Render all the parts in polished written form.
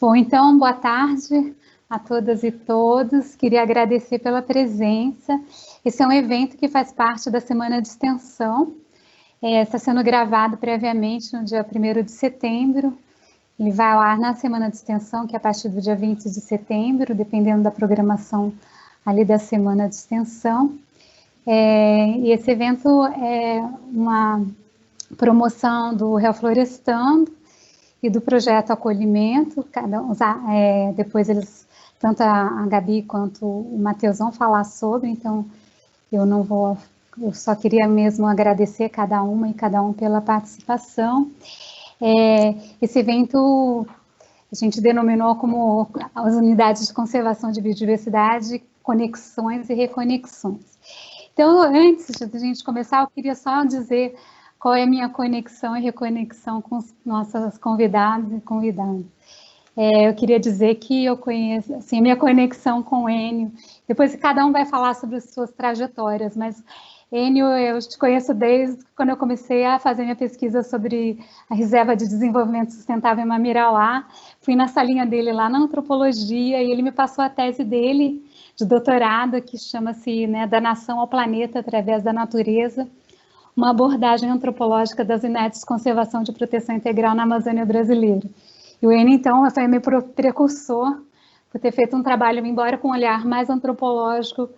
Bom, então, boa tarde a todas e todos. Queria agradecer pela presença. Esse é um evento que faz parte da Semana de Extensão. Está sendo gravado previamente no dia 1º de setembro. Ele vai ao ar na Semana de Extensão, que é a partir do dia 20 de setembro, dependendo da programação ali da Semana de Extensão. E esse evento é uma promoção do Reflorestando e do projeto Acolhimento. Depois eles, tanto a Gabi quanto o Matheus vão falar sobre, então eu só queria mesmo agradecer cada uma e cada um pela participação. Esse evento a gente denominou como as unidades de conservação de biodiversidade, conexões e reconexões. Então, antes de a gente começar, eu queria só dizer qual é a minha conexão e reconexão com os nossos convidados e convidadas. Eu queria dizer que eu conheço, assim, a minha conexão com o Enio, depois cada um vai falar sobre as suas trajetórias, mas Enio, eu te conheço desde quando eu comecei a fazer minha pesquisa sobre a Reserva de Desenvolvimento Sustentável em Mamirauá. Fui na salinha dele lá na antropologia e ele me passou a tese dele de doutorado, que chama-se, né, Da Nação ao Planeta através da Natureza, uma abordagem antropológica das unidades de conservação de proteção integral na Amazônia brasileira. E o Enio, então, foi meu precursor por ter feito um trabalho, embora com um olhar mais antropológico,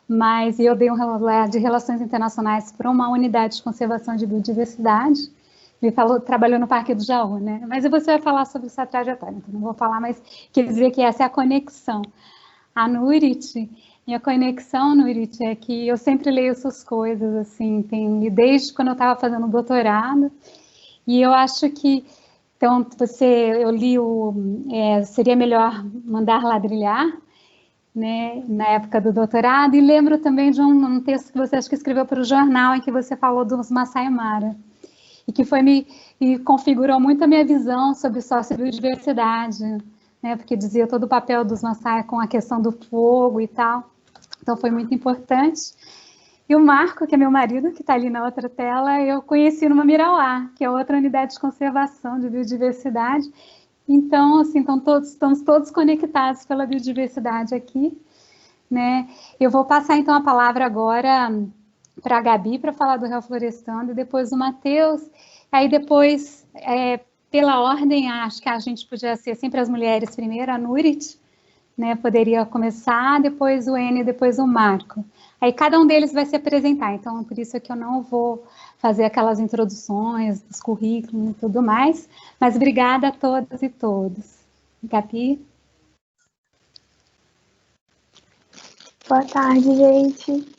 mas eu dei um olhar de relações internacionais para uma unidade de conservação de biodiversidade. Ele trabalhou no Parque do Jaú, né? Mas você vai falar sobre essa trajetória, então não vou falar, mas quer dizer que essa é a conexão. A Nurit, minha conexão, Nurit, é que eu sempre leio suas coisas, assim, desde quando eu estava fazendo doutorado, e eu acho que, então, eu li Seria Melhor Mandar Ladrilhar, né, na época do doutorado, e lembro também de um texto que você acho que escreveu para o jornal, em que você falou dos Masai Mara, e que e configurou muito a minha visão sobre sociobiodiversidade, né, porque dizia todo o papel dos Masai com a questão do fogo e tal, então foi muito importante. E o Marco, que é meu marido, que está ali na outra tela, eu conheci no Mamirauá, que é outra unidade de conservação de biodiversidade. Então, assim, estamos todos conectados pela biodiversidade aqui, né? Eu vou passar, então, a palavra agora para a Gabi, para falar do Reflorestando, e depois o Matheus. Aí, depois, pela ordem, acho que a gente podia ser sempre as mulheres primeiro, a Nurit, né? Poderia começar, depois o Enio, depois o Marco. Aí, cada um deles vai se apresentar, então, por isso é que eu não vou fazer aquelas introduções dos currículos e tudo mais, mas obrigada a todas e todos. Gabi? Boa tarde, gente.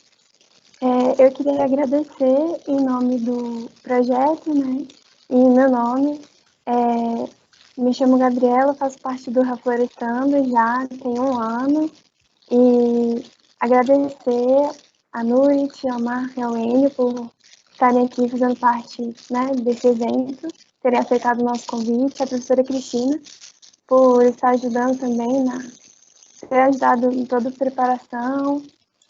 Eu queria agradecer em nome do projeto, né, e em meu nome. Me chamo Gabriela, faço parte do Reflorestando já tem 1 ano, e agradecer a Nurit, ao Marco e ao Enio por estarem aqui fazendo parte, né, desse evento, terem aceitado o nosso convite, a professora Cristina, por estar ajudando também, ter ajudado em toda a preparação,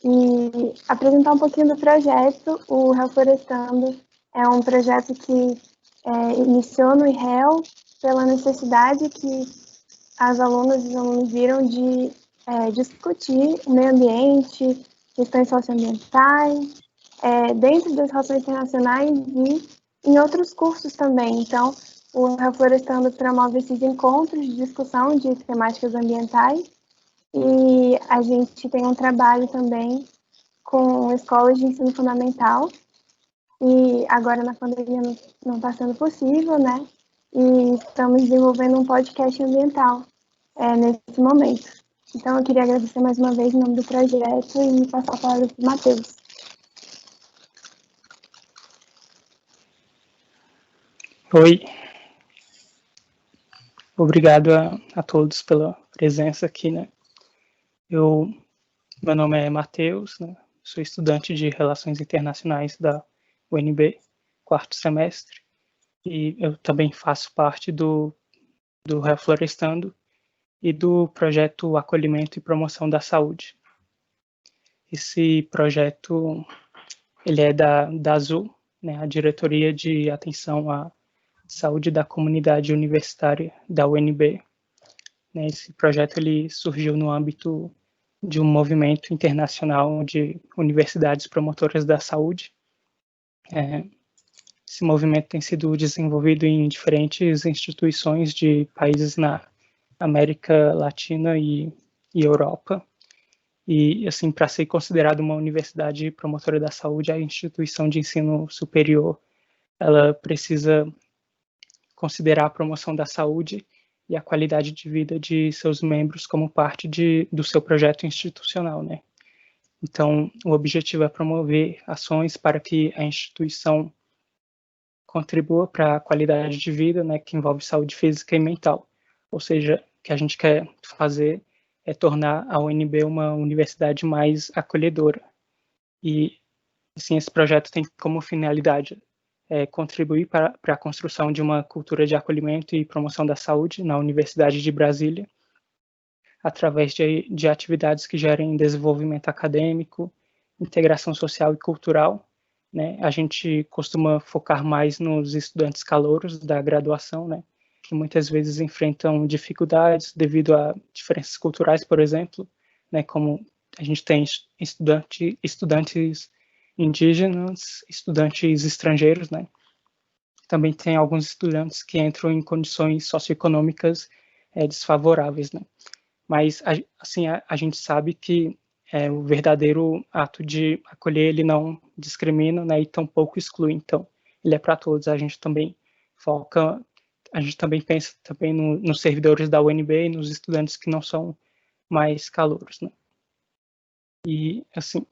e apresentar um pouquinho do projeto. O Reflorestando é um projeto que iniciou no IREL pela necessidade que as alunas e os alunos viram de discutir o meio ambiente, questões socioambientais, dentro das relações internacionais e em outros cursos também. Então, o Reflorestando promove esses encontros de discussão de temáticas ambientais, e a gente tem um trabalho também com escolas de ensino fundamental, e agora na pandemia não está sendo possível, né? E estamos desenvolvendo um podcast ambiental nesse momento. Então, eu queria agradecer mais uma vez em nome do projeto e passar a palavra para o Matheus. Oi. Obrigado a todos pela presença aqui, né? Meu nome é Matheus, né? Sou estudante de Relações Internacionais da UNB, 4º semestre, e eu também faço parte do Reflorestando e do projeto Acolhimento e Promoção da Saúde. Esse projeto, ele é da ASU, né, a Diretoria de Atenção à Saúde da Comunidade Universitária da UNB, né? Esse projeto ele surgiu no âmbito de um movimento internacional de universidades promotoras da saúde. Esse movimento tem sido desenvolvido em diferentes instituições de países na América Latina e Europa. E, assim, para ser considerado uma universidade promotora da saúde, a instituição de ensino superior, ela precisa considerar a promoção da saúde e a qualidade de vida de seus membros como parte do seu projeto institucional, né? Então, o objetivo é promover ações para que a instituição contribua para a qualidade de vida, né, que envolve saúde física e mental. Ou seja, o que a gente quer fazer é tornar a UNB uma universidade mais acolhedora. E, assim, esse projeto tem como finalidade contribuir para a construção de uma cultura de acolhimento e promoção da saúde na Universidade de Brasília, através de atividades que gerem desenvolvimento acadêmico, integração social e cultural, né? A gente costuma focar mais nos estudantes calouros da graduação, né? Que muitas vezes enfrentam dificuldades devido a diferenças culturais, por exemplo, né? Como a gente tem estudantes indígenas, estudantes estrangeiros, né? Também tem alguns estudantes que entram em condições socioeconômicas desfavoráveis, né? Mas, assim, a gente sabe que o verdadeiro ato de acolher, ele não discrimina, né, e tampouco exclui. Então, ele é para todos. A gente também pensa também nos servidores da UNB e nos estudantes que não são mais calouros, né? E, assim,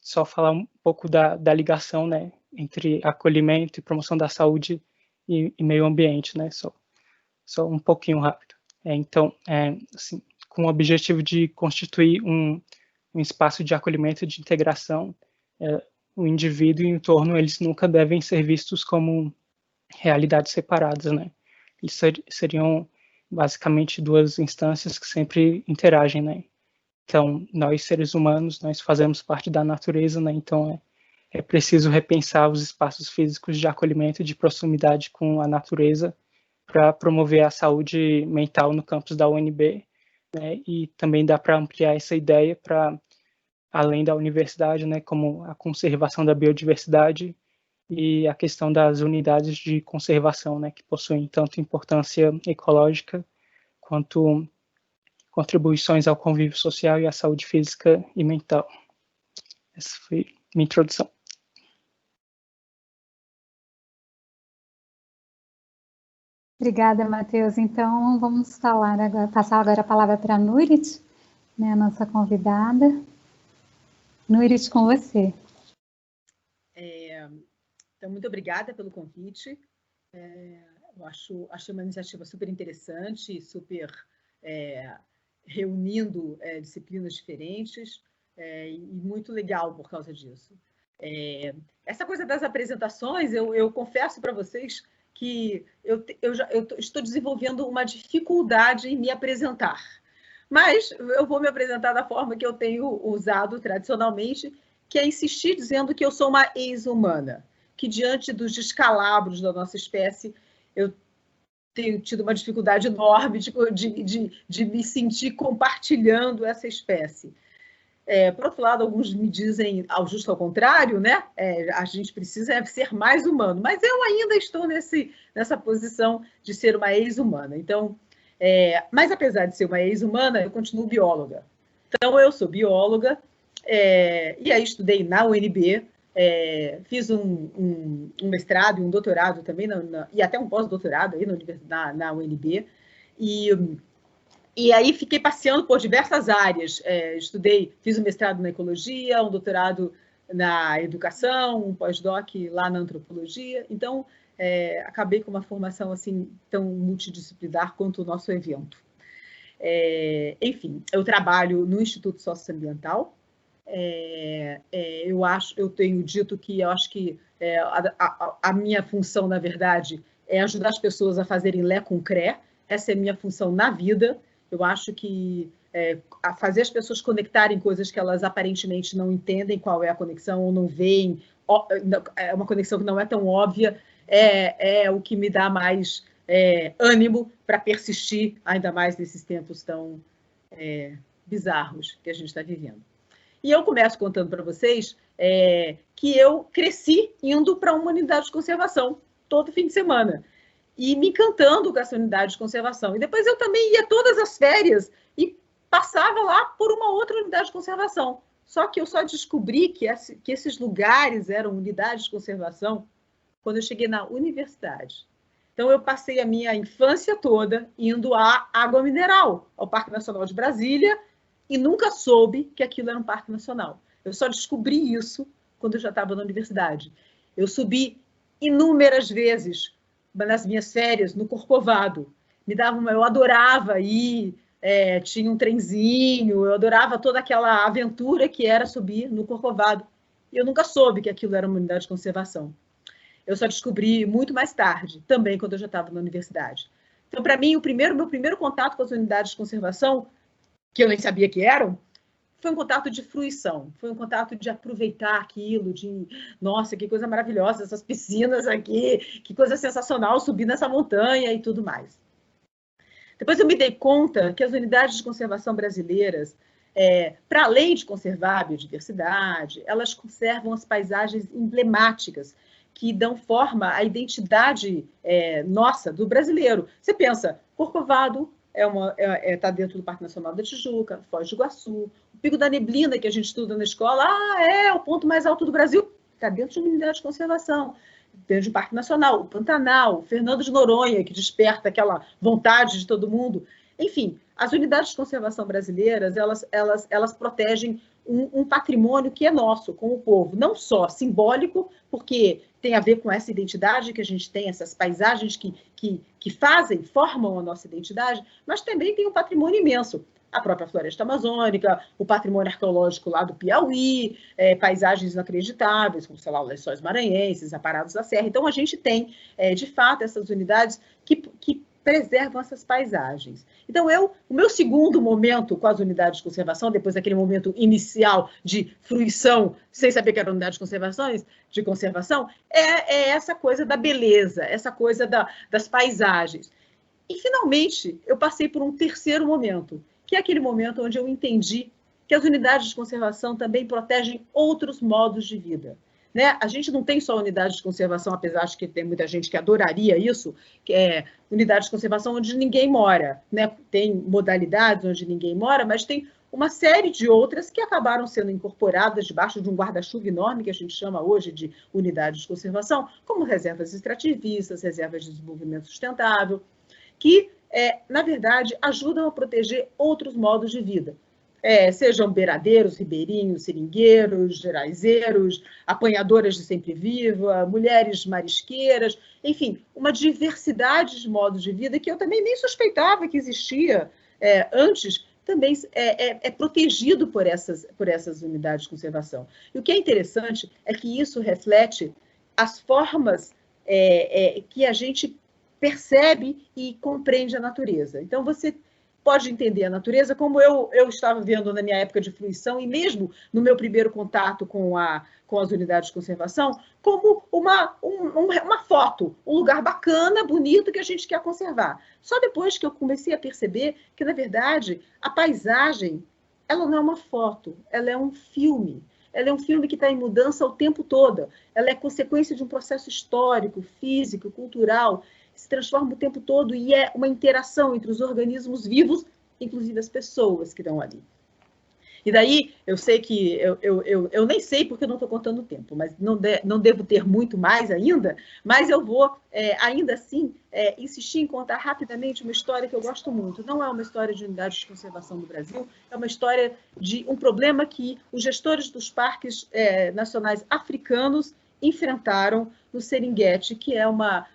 só falar um pouco da ligação, né, entre acolhimento e promoção da saúde e meio ambiente, né? Só um pouquinho rápido. Então, assim, com o objetivo de constituir um espaço de acolhimento e de integração, o indivíduo e o entorno, eles nunca devem ser vistos como realidades separadas, né? Eles seriam basicamente duas instâncias que sempre interagem, né? Então, nós seres humanos, nós fazemos parte da natureza, né? Então, é preciso repensar os espaços físicos de acolhimento e de proximidade com a natureza para promover a saúde mental no campus da UNB, né? E também dá para ampliar essa ideia para além da universidade, né? Como a conservação da biodiversidade e a questão das unidades de conservação, né? Que possuem tanto importância ecológica quanto contribuições ao convívio social e à saúde física e mental. Essa foi minha introdução. Obrigada, Matheus. Então, vamos passar agora a palavra para a Nurit, né, a nossa convidada. Nurit, com você. Então, muito obrigada pelo convite. Eu achei uma iniciativa super interessante, super reunindo disciplinas diferentes, e muito legal por causa disso. Essa coisa das apresentações, eu confesso para vocês que eu estou desenvolvendo uma dificuldade em me apresentar. Mas eu vou me apresentar da forma que eu tenho usado tradicionalmente, que é insistir dizendo que eu sou uma ex-humana, que diante dos descalabros da nossa espécie, eu tenho tido uma dificuldade enorme de me sentir compartilhando essa espécie. Por outro lado, alguns me dizem justo ao contrário, né? A gente precisa ser mais humano, mas eu ainda estou nessa posição de ser uma ex-humana. Então, mas apesar de ser uma ex-humana, eu continuo bióloga. Então, eu sou bióloga, e aí estudei na UNB, fiz um mestrado e um doutorado também, e até um pós-doutorado aí na UNB, e aí fiquei passeando por diversas áreas, fiz um mestrado na ecologia, um doutorado na educação, um pós-doc lá na antropologia, então acabei com uma formação assim tão multidisciplinar quanto o nosso evento. Enfim, eu trabalho no Instituto Socioambiental. Eu tenho dito que eu acho que a minha função, na verdade, é ajudar as pessoas a fazerem lé com cré. Essa é a minha função na vida. Eu acho que fazer as pessoas conectarem coisas que elas aparentemente não entendem qual é a conexão ou não veem, é uma conexão que não é tão óbvia, é o que me dá mais ânimo para persistir, ainda mais nesses tempos tão bizarros que a gente está vivendo. E eu começo contando para vocês que eu cresci indo para uma unidade de conservação todo fim de semana e me encantando com essa unidade de conservação. E depois eu também ia todas as férias e passava lá por uma outra unidade de conservação. Só que eu só descobri que esses lugares eram unidades de conservação quando eu cheguei na universidade. Então, eu passei a minha infância toda indo à água mineral, ao Parque Nacional de Brasília, e nunca soube que aquilo era um parque nacional. Eu só descobri isso quando eu já estava na universidade. Eu subi inúmeras vezes nas minhas férias no Corcovado. Eu adorava ir, tinha um trenzinho, eu adorava toda aquela aventura que era subir no Corcovado. E eu nunca soube que aquilo era uma unidade de conservação. Eu só descobri muito mais tarde, também quando eu já estava na universidade. Então, para mim, meu primeiro contato com as unidades de conservação, que eu nem sabia que eram, foi um contato de fruição, foi um contato de aproveitar aquilo, de, nossa, que coisa maravilhosa, essas piscinas aqui, que coisa sensacional subir nessa montanha e tudo mais. Depois eu me dei conta que as unidades de conservação brasileiras, para além de conservar a biodiversidade, elas conservam as paisagens emblemáticas que dão forma à identidade nossa, do brasileiro. Você pensa, Corcovado está dentro do Parque Nacional da Tijuca, Foz do Iguaçu, o Pico da Neblina, que a gente estuda na escola, é o ponto mais alto do Brasil, está dentro de uma unidade de conservação, dentro do Parque Nacional, o Pantanal, o Fernando de Noronha, que desperta aquela vontade de todo mundo. Enfim, as unidades de conservação brasileiras, elas protegem um patrimônio que é nosso, com o povo, não só simbólico, porque tem a ver com essa identidade que a gente tem, essas paisagens que formam a nossa identidade, mas também tem um patrimônio imenso. A própria floresta amazônica, o patrimônio arqueológico lá do Piauí, paisagens inacreditáveis, como, sei lá, os lençóis maranhenses, aparados da serra. Então, a gente tem, de fato, essas unidades que preservam essas paisagens. Então, o meu segundo momento com as unidades de conservação, depois daquele momento inicial de fruição, sem saber que era unidade de conservação, é essa coisa da beleza, essa coisa das paisagens. E, finalmente, eu passei por um terceiro momento, que é aquele momento onde eu entendi que as unidades de conservação também protegem outros modos de vida. Né? A gente não tem só unidades de conservação, apesar de que tem muita gente que adoraria isso, que é unidades de conservação onde ninguém mora. Né? Tem modalidades onde ninguém mora, mas tem uma série de outras que acabaram sendo incorporadas debaixo de um guarda-chuva enorme, que a gente chama hoje de unidades de conservação, como reservas extrativistas, reservas de desenvolvimento sustentável, que, na verdade, ajudam a proteger outros modos de vida. Sejam beiradeiros, ribeirinhos, seringueiros, geraizeiros, apanhadoras de sempre-viva, mulheres marisqueiras, enfim, uma diversidade de modos de vida que eu também nem suspeitava que existia antes, também é protegido por essas unidades de conservação. E o que é interessante é que isso reflete as formas que a gente percebe e compreende a natureza. Então, você pode entender a natureza como eu estava vendo na minha época de fruição e mesmo no meu primeiro contato com as unidades de conservação, como uma foto, um lugar bacana, bonito, que a gente quer conservar. Só depois que eu comecei a perceber que, na verdade, a paisagem, ela não é uma foto, ela é um filme. Ela é um filme que está em mudança o tempo todo. Ela é consequência de um processo histórico, físico, cultural, se transforma o tempo todo e é uma interação entre os organismos vivos, inclusive as pessoas que estão ali. E daí, eu sei que, eu nem sei porque eu não estou contando o tempo, mas não devo ter muito mais ainda, mas eu vou, ainda assim, insistir em contar rapidamente uma história que eu gosto muito. Não é uma história de unidade de conservação do Brasil, é uma história de um problema que os gestores dos parques nacionais africanos enfrentaram no Serengeti, que é uma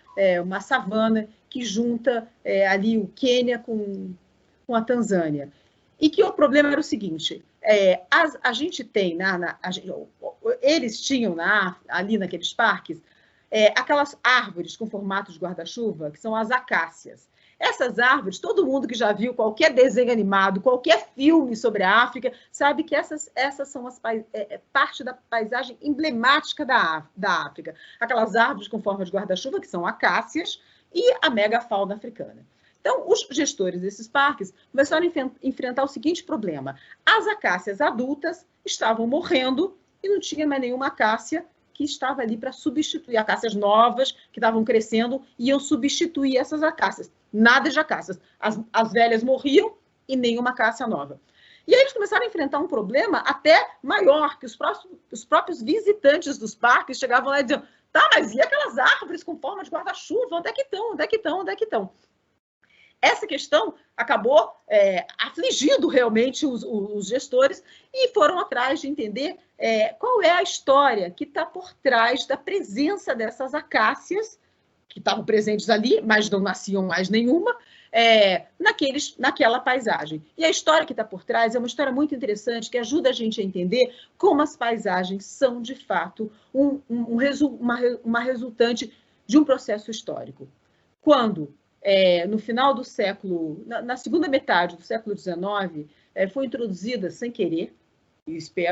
savana que junta ali o Quênia com a Tanzânia. E que o problema era o seguinte, a gente tem, eles tinham ali naqueles parques, aquelas árvores com formato de guarda-chuva, que são as acácias. Essas árvores, todo mundo que já viu qualquer desenho animado, qualquer filme sobre a África, sabe que essas são parte da paisagem emblemática da África. Aquelas árvores com forma de guarda-chuva, que são acácias, e a megafauna africana. Então, os gestores desses parques começaram a enfrentar o seguinte problema: as acácias adultas estavam morrendo e não tinha mais nenhuma acácia que estava ali para substituir. Acácias novas que estavam crescendo iam substituir essas acácias. Nada de acácias. As velhas morriam e nenhuma acácia nova. E aí eles começaram a enfrentar um problema até maior, que os próprios visitantes dos parques chegavam lá e diziam: tá, mas e aquelas árvores com forma de guarda-chuva? Onde é que estão? Onde é que estão? Onde é que estão? Essa questão acabou afligindo realmente os gestores e foram atrás de entender qual é a história que está por trás da presença dessas acácias, que estavam presentes ali, mas não nasciam mais nenhuma, naquela paisagem. E a história que está por trás é uma história muito interessante, que ajuda a gente a entender como as paisagens são, de fato, uma resultante de um processo histórico. Quando no final do século, na segunda metade do século XIX, foi introduzida, sem querer,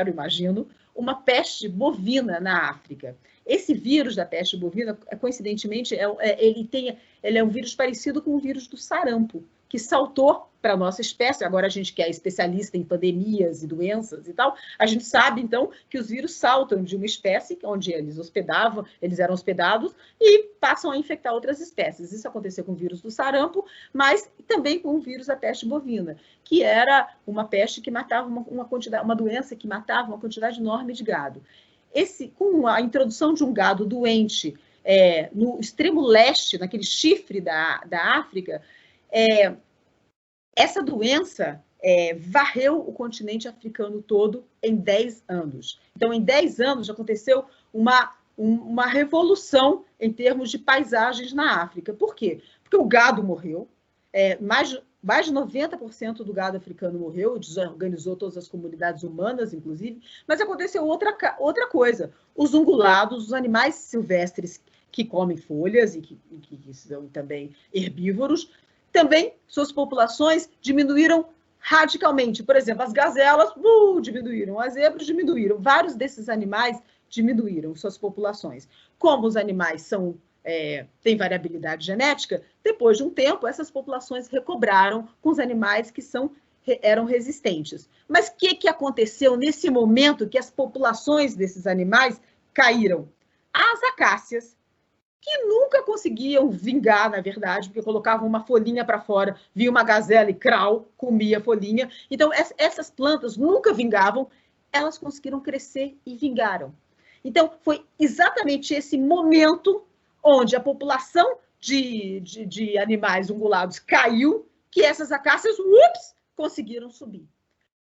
imagino, uma peste bovina na África. Esse vírus da peste bovina, coincidentemente, ele é um vírus parecido com o vírus do sarampo, que saltou para a nossa espécie. Agora a gente que é especialista em pandemias e doenças e tal, a gente sabe, então, que os vírus saltam de uma espécie onde eles eram hospedados e passam a infectar outras espécies. Isso aconteceu com o vírus do sarampo, mas também com o vírus da peste bovina, que era uma peste que matava uma doença que matava uma quantidade enorme de gado. Com a introdução de um gado doente no extremo leste, naquele chifre da África, essa doença varreu o continente africano todo em 10 anos. Então, em 10 anos, já aconteceu uma revolução em termos de paisagens na África. Por quê? Porque o gado morreu, mais de 90% do gado africano morreu, desorganizou todas as comunidades humanas, inclusive, mas aconteceu outra coisa. Os ungulados, os animais silvestres que comem folhas e que são também herbívoros, também suas populações diminuíram radicalmente. Por exemplo, as gazelas diminuíram, as zebras diminuíram. Vários desses animais diminuíram suas populações. Como os animais têm variabilidade genética, depois de um tempo, essas populações recobraram com os animais que eram resistentes. Mas o que aconteceu nesse momento que as populações desses animais caíram? As acácias, que nunca conseguiam vingar, na verdade, porque colocavam uma folhinha para fora, vinha uma gazela e comia a folhinha. Então, essas plantas nunca vingavam, elas conseguiram crescer e vingaram. Então, foi exatamente esse momento onde a população de animais ungulados caiu, que essas acácias, conseguiram subir.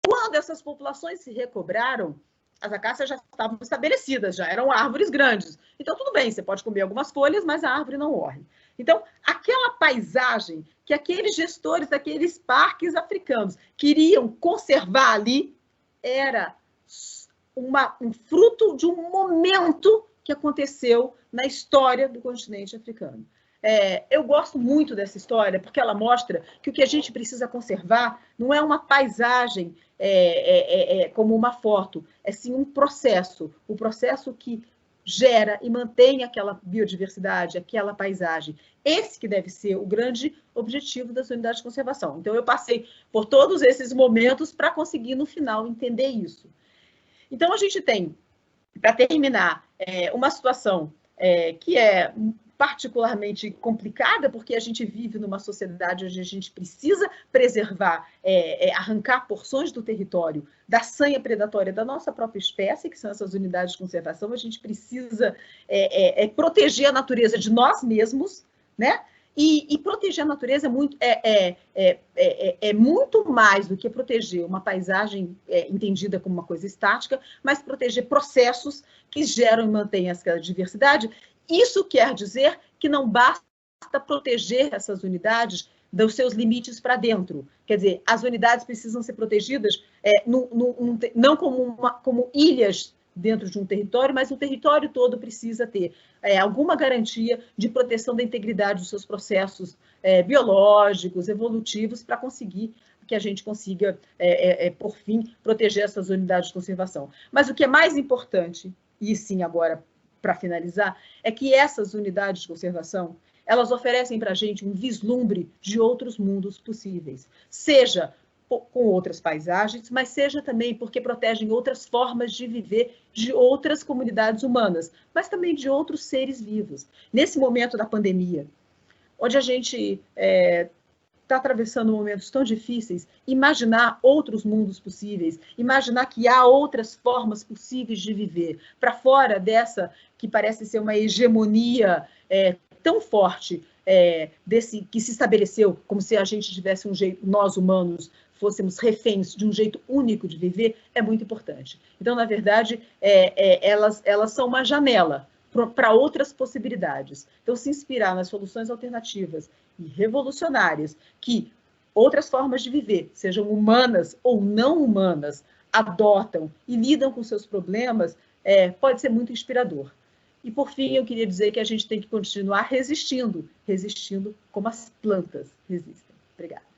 Quando essas populações se recobraram, as acácias já estavam estabelecidas, já eram árvores grandes. Então, tudo bem, você pode comer algumas folhas, mas a árvore não morre. Então, aquela paisagem que aqueles gestores daqueles parques africanos queriam conservar ali era um fruto de um momento que aconteceu na história do continente africano. Eu gosto muito dessa história porque ela mostra que o que a gente precisa conservar não é uma paisagem como uma foto, é sim um processo, o processo que gera e mantém aquela biodiversidade, aquela paisagem. Esse que deve ser o grande objetivo das unidades de conservação. Então, eu passei por todos esses momentos para conseguir, no final, entender isso. Então, a gente tem, para terminar, uma situação que é particularmente complicada, porque a gente vive numa sociedade onde a gente precisa preservar, arrancar porções do território da sanha predatória da nossa própria espécie, que são essas unidades de conservação. A gente precisa proteger a natureza de nós mesmos, né? E proteger a natureza é muito mais do que proteger uma paisagem entendida como uma coisa estática, mas proteger processos que geram e mantêm essa diversidade. Isso quer dizer que não basta proteger essas unidades dos seus limites para dentro. Quer dizer, as unidades precisam ser protegidas não como ilhas dentro de um território, mas o território todo precisa ter alguma garantia de proteção da integridade dos seus processos biológicos, evolutivos, para conseguir que a gente consiga, por fim, proteger essas unidades de conservação. Mas o que é mais importante, e sim agora para finalizar, é que essas unidades de conservação, elas oferecem para a gente um vislumbre de outros mundos possíveis, seja com outras paisagens, mas seja também porque protegem outras formas de viver de outras comunidades humanas, mas também de outros seres vivos. Nesse momento da pandemia, onde a gente está atravessando momentos tão difíceis, imaginar outros mundos possíveis, imaginar que há outras formas possíveis de viver, para fora dessa que parece ser uma hegemonia tão forte, desse que se estabeleceu, como se a gente tivesse um jeito, nós humanos fôssemos reféns de um jeito único de viver, é muito importante. Então, na verdade, elas são uma janela para outras possibilidades. Então, se inspirar nas soluções alternativas e revolucionárias que outras formas de viver, sejam humanas ou não humanas, adotam e lidam com seus problemas, pode ser muito inspirador. E, por fim, eu queria dizer que a gente tem que continuar resistindo como as plantas resistem. Obrigada.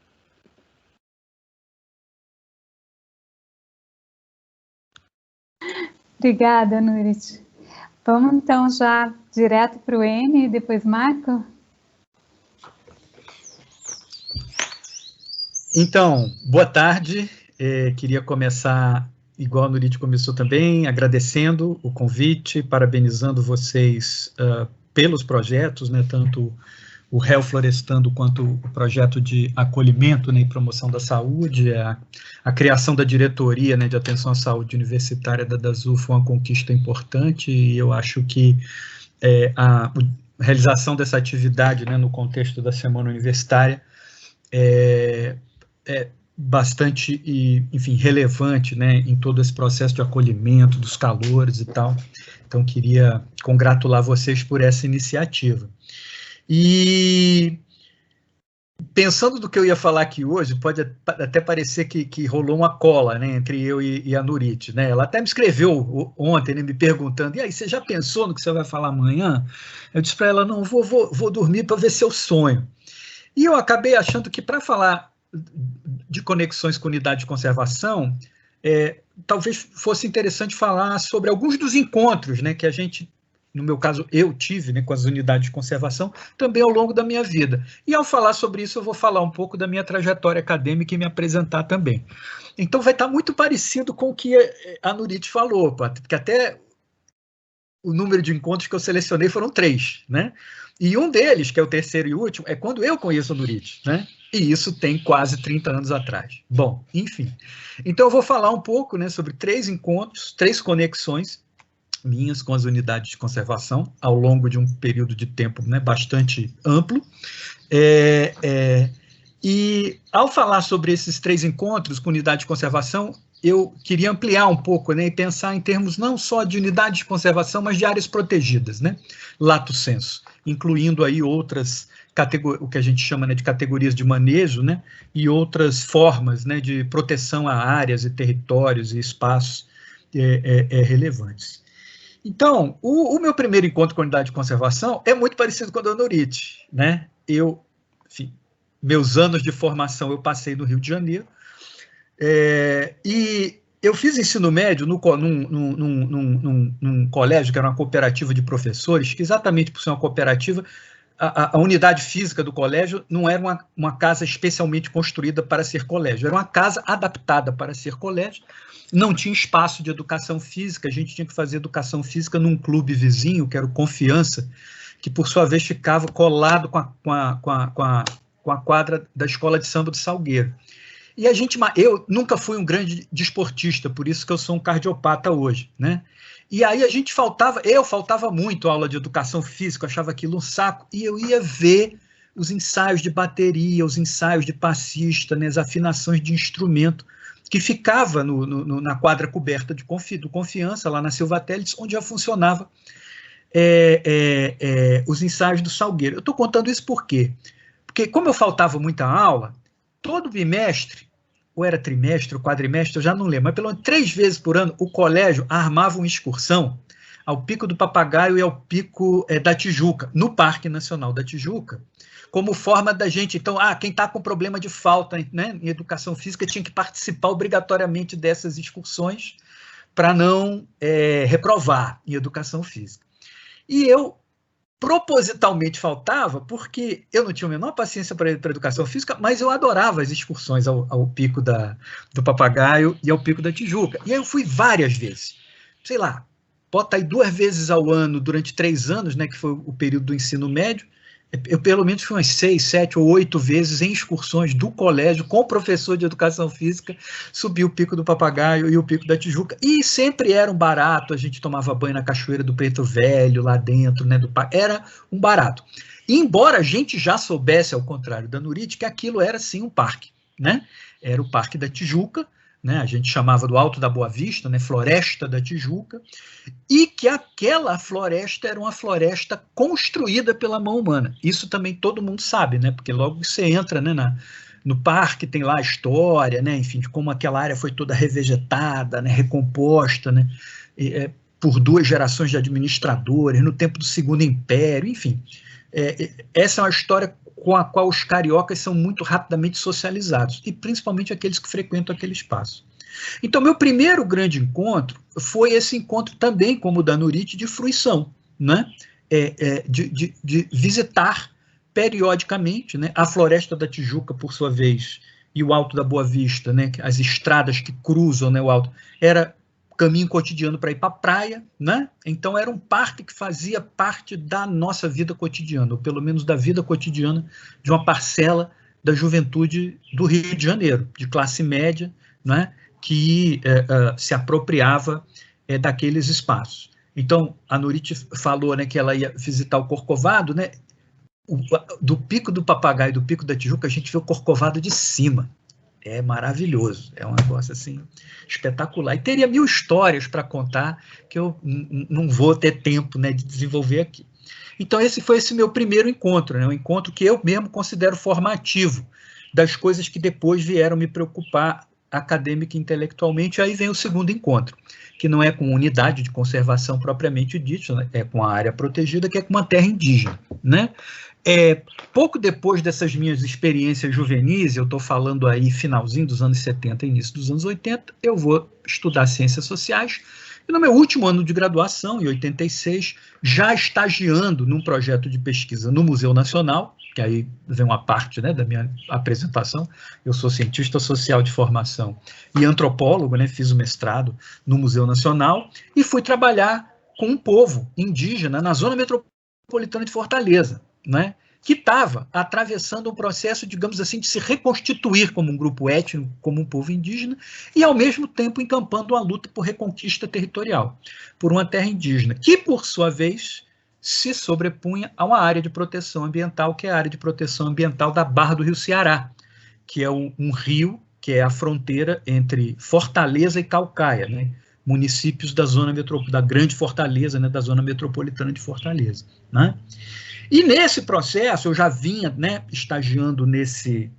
Obrigada, Nurit. Vamos, então, já direto para o N e depois Marco? Então, boa tarde. Queria começar, igual a Nurit começou também, agradecendo o convite, parabenizando vocês pelos projetos, né, tanto o Reflorestando quanto o projeto de acolhimento, né, e promoção da saúde, a criação da diretoria, né, de atenção à saúde universitária da DASU foi uma conquista importante, e eu acho que a realização dessa atividade, né, no contexto da semana universitária é bastante, enfim, relevante, né, em todo esse processo de acolhimento dos calouros e tal. Então, queria congratular vocês por essa iniciativa. E pensando do que eu ia falar aqui hoje, pode até parecer que rolou uma cola, né, entre eu e a Nurit, né? Ela até me escreveu ontem, né, me perguntando, e aí, você já pensou no que você vai falar amanhã? Eu disse para ela, não, vou dormir para ver se eu sonho. E eu acabei achando que para falar de conexões com unidade de conservação, talvez fosse interessante falar sobre alguns dos encontros, né, que a gente, no meu caso, eu tive, né, com as unidades de conservação, também ao longo da minha vida. E ao falar sobre isso, eu vou falar um pouco da minha trajetória acadêmica e me apresentar também. Então, vai estar muito parecido com o que a Nurit falou, porque até o número de encontros que eu selecionei foram 3, né? E um deles, que é o terceiro e último, é quando eu conheço a Nurit, né? E isso tem quase 30 anos atrás. Bom, enfim. Então, eu vou falar um pouco, né, sobre 3 encontros, 3 conexões minhas com as unidades de conservação, ao longo de um período de tempo, né, bastante amplo. E, ao falar sobre esses 3 encontros com unidade de conservação, eu queria ampliar um pouco, né, e pensar em termos não só de unidade de conservação, mas de áreas protegidas, né, lato sensu, incluindo aí outras categorias, o que a gente chama, né, de categorias de manejo, né, e outras formas, né, de proteção a áreas e territórios e espaços relevantes. Então, o meu primeiro encontro com a unidade de conservação é muito parecido com a da Nurit, né? Enfim, meus anos de formação eu passei no Rio de Janeiro, e eu fiz ensino médio num colégio que era uma cooperativa de professores, que exatamente por ser uma cooperativa, a unidade física do colégio não era uma casa especialmente construída para ser colégio, era uma casa adaptada para ser colégio. Não tinha espaço de educação física, a gente tinha que fazer educação física num clube vizinho, que era o Confiança, que por sua vez ficava colado com a quadra da Escola de Samba do Salgueiro. E eu nunca fui um grande desportista, por isso que eu sou um cardiopata hoje, né? E aí eu faltava muito aula de educação física, eu achava aquilo um saco, e eu ia ver os ensaios de bateria, os ensaios de passista, né, as afinações de instrumento, que ficava na quadra coberta do Confiança, lá na Silva Teles, onde já funcionava os ensaios do Salgueiro. Eu estou contando isso por quê? Porque, como eu faltava muita aula, todo bimestre, ou era trimestre ou quadrimestre, eu já não lembro, mas pelo menos 3 vezes por ano, o colégio armava uma excursão ao Pico do Papagaio e ao Pico da Tijuca, no Parque Nacional da Tijuca, como forma da gente, então, quem está com problema de falta, né, em educação física tinha que participar obrigatoriamente dessas excursões para não reprovar em educação física. E eu, propositalmente faltava, porque eu não tinha a menor paciência para educação física, mas eu adorava as excursões ao Pico do Papagaio e ao Pico da Tijuca. E aí eu fui várias vezes. Sei lá, bota aí 2 vezes ao ano durante 3 anos, né, que foi o período do ensino médio. Eu pelo menos fui umas 6, 7 ou 8 vezes em excursões do colégio com o professor de educação física, subi o Pico do Papagaio e o Pico da Tijuca, e sempre era um barato, a gente tomava banho na Cachoeira do Preto Velho, lá dentro, né, era um barato. E embora a gente já soubesse, ao contrário da Nurite, que aquilo era sim um parque, né? Era o Parque da Tijuca, né, a gente chamava do Alto da Boa Vista, né, Floresta da Tijuca, e que aquela floresta era uma floresta construída pela mão humana. Isso também todo mundo sabe, né, porque logo que você entra, né, no parque, tem lá a história, né, enfim, de como aquela área foi toda revegetada, né, recomposta, né, por 2 gerações de administradores, no tempo do Segundo Império, enfim. Essa é uma história com a qual os cariocas são muito rapidamente socializados, e principalmente aqueles que frequentam aquele espaço. Então, meu primeiro grande encontro foi esse encontro também, como o da Nurite, de fruição, né? De visitar periodicamente, né, a Floresta da Tijuca, por sua vez, e o Alto da Boa Vista, né, as estradas que cruzam, né, o Alto, era caminho cotidiano para ir para a praia, né? Então era um parque que fazia parte da nossa vida cotidiana, ou pelo menos da vida cotidiana de uma parcela da juventude do Rio de Janeiro, de classe média, né? Que se apropriava daqueles espaços. Então, a Nurite falou, né, que ela ia visitar o Corcovado, né? Do Pico do Papagaio e do Pico da Tijuca, a gente vê o Corcovado de cima. É maravilhoso, é um negócio assim espetacular. E teria 1000 histórias para contar que eu não vou ter tempo, né, de desenvolver aqui. Então esse foi meu primeiro encontro, né, um encontro que eu mesmo considero formativo, das coisas que depois vieram me preocupar acadêmica e intelectualmente. Aí vem o segundo encontro, que não é com unidade de conservação propriamente dita, né, é com a área protegida, que é com uma terra indígena, né? Pouco depois dessas minhas experiências juvenis, eu estou falando aí finalzinho dos anos 70 e início dos anos 80, eu vou estudar ciências sociais, e no meu último ano de graduação, em 86, já estagiando num projeto de pesquisa no Museu Nacional, que aí vem uma parte, né, da minha apresentação. Eu sou cientista social de formação e antropólogo, né, fiz o mestrado no Museu Nacional, e fui trabalhar com um povo indígena na zona metropolitana de Fortaleza, né, que estava atravessando um processo, digamos assim, de se reconstituir como um grupo étnico, como um povo indígena, e ao mesmo tempo encampando uma luta por reconquista territorial, por uma terra indígena, que por sua vez se sobrepunha a uma área de proteção ambiental, que é a área de proteção ambiental da Barra do Rio Ceará, que é um rio que é a fronteira entre Fortaleza e Caucaia, né, municípios da zona da grande Fortaleza, né, da zona metropolitana de Fortaleza, né? E nesse processo, eu já vinha, né, estagiando nesse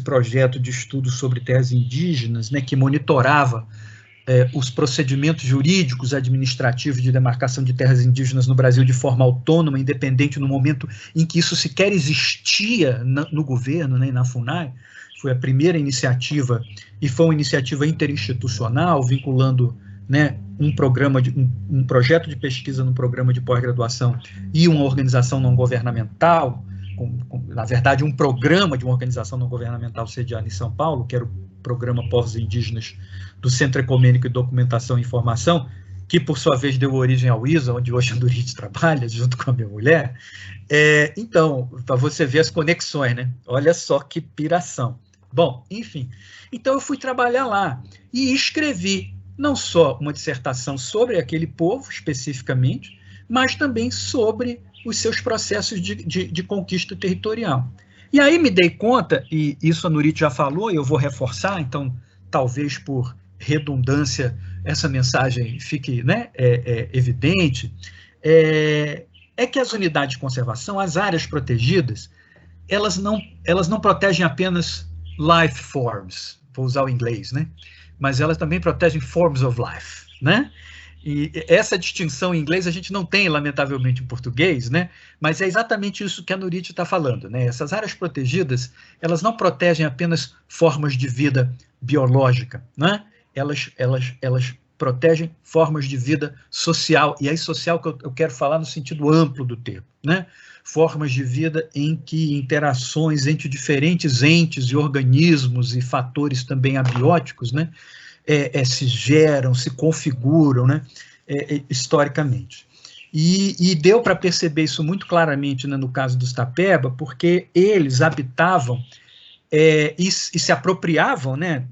projeto de estudo sobre terras indígenas, né, que monitorava os procedimentos jurídicos administrativos de demarcação de terras indígenas no Brasil de forma autônoma, independente, no momento em que isso sequer existia no governo, né, na FUNAI. Foi a primeira iniciativa, e foi uma iniciativa interinstitucional, vinculando, né, um projeto de pesquisa num programa de pós-graduação e uma organização não governamental, na verdade, um programa de uma organização não governamental sediada em São Paulo, que era o Programa Povos Indígenas do Centro Ecumênico de Documentação e Informação, que, por sua vez, deu origem ao ISA, onde hoje a Nurite trabalha, junto com a minha mulher. Então, para você ver as conexões, né? Olha só que piração. Bom, enfim, então eu fui trabalhar lá e escrevi não só uma dissertação sobre aquele povo, especificamente, mas também sobre os seus processos de conquista territorial. E aí me dei conta, e isso a Nurite já falou, e eu vou reforçar, então talvez por redundância essa mensagem fique, né, evidente, é que as unidades de conservação, as áreas protegidas, elas não protegem apenas life forms, vou usar o inglês, né? Mas elas também protegem forms of life, né? E essa distinção em inglês a gente não tem, lamentavelmente, em português, né? Mas é exatamente isso que a Nurite está falando, né? Essas áreas protegidas, elas não protegem apenas formas de vida biológica, né? Elas protegem formas de vida social, e aí social que eu quero falar no sentido amplo do termo, né? Formas de vida em que interações entre diferentes entes e organismos e fatores também abióticos, né, se geram, se configuram, né, historicamente. E deu para perceber isso muito claramente, né, no caso dos Tapeba, porque eles habitavam e se apropriavam, né,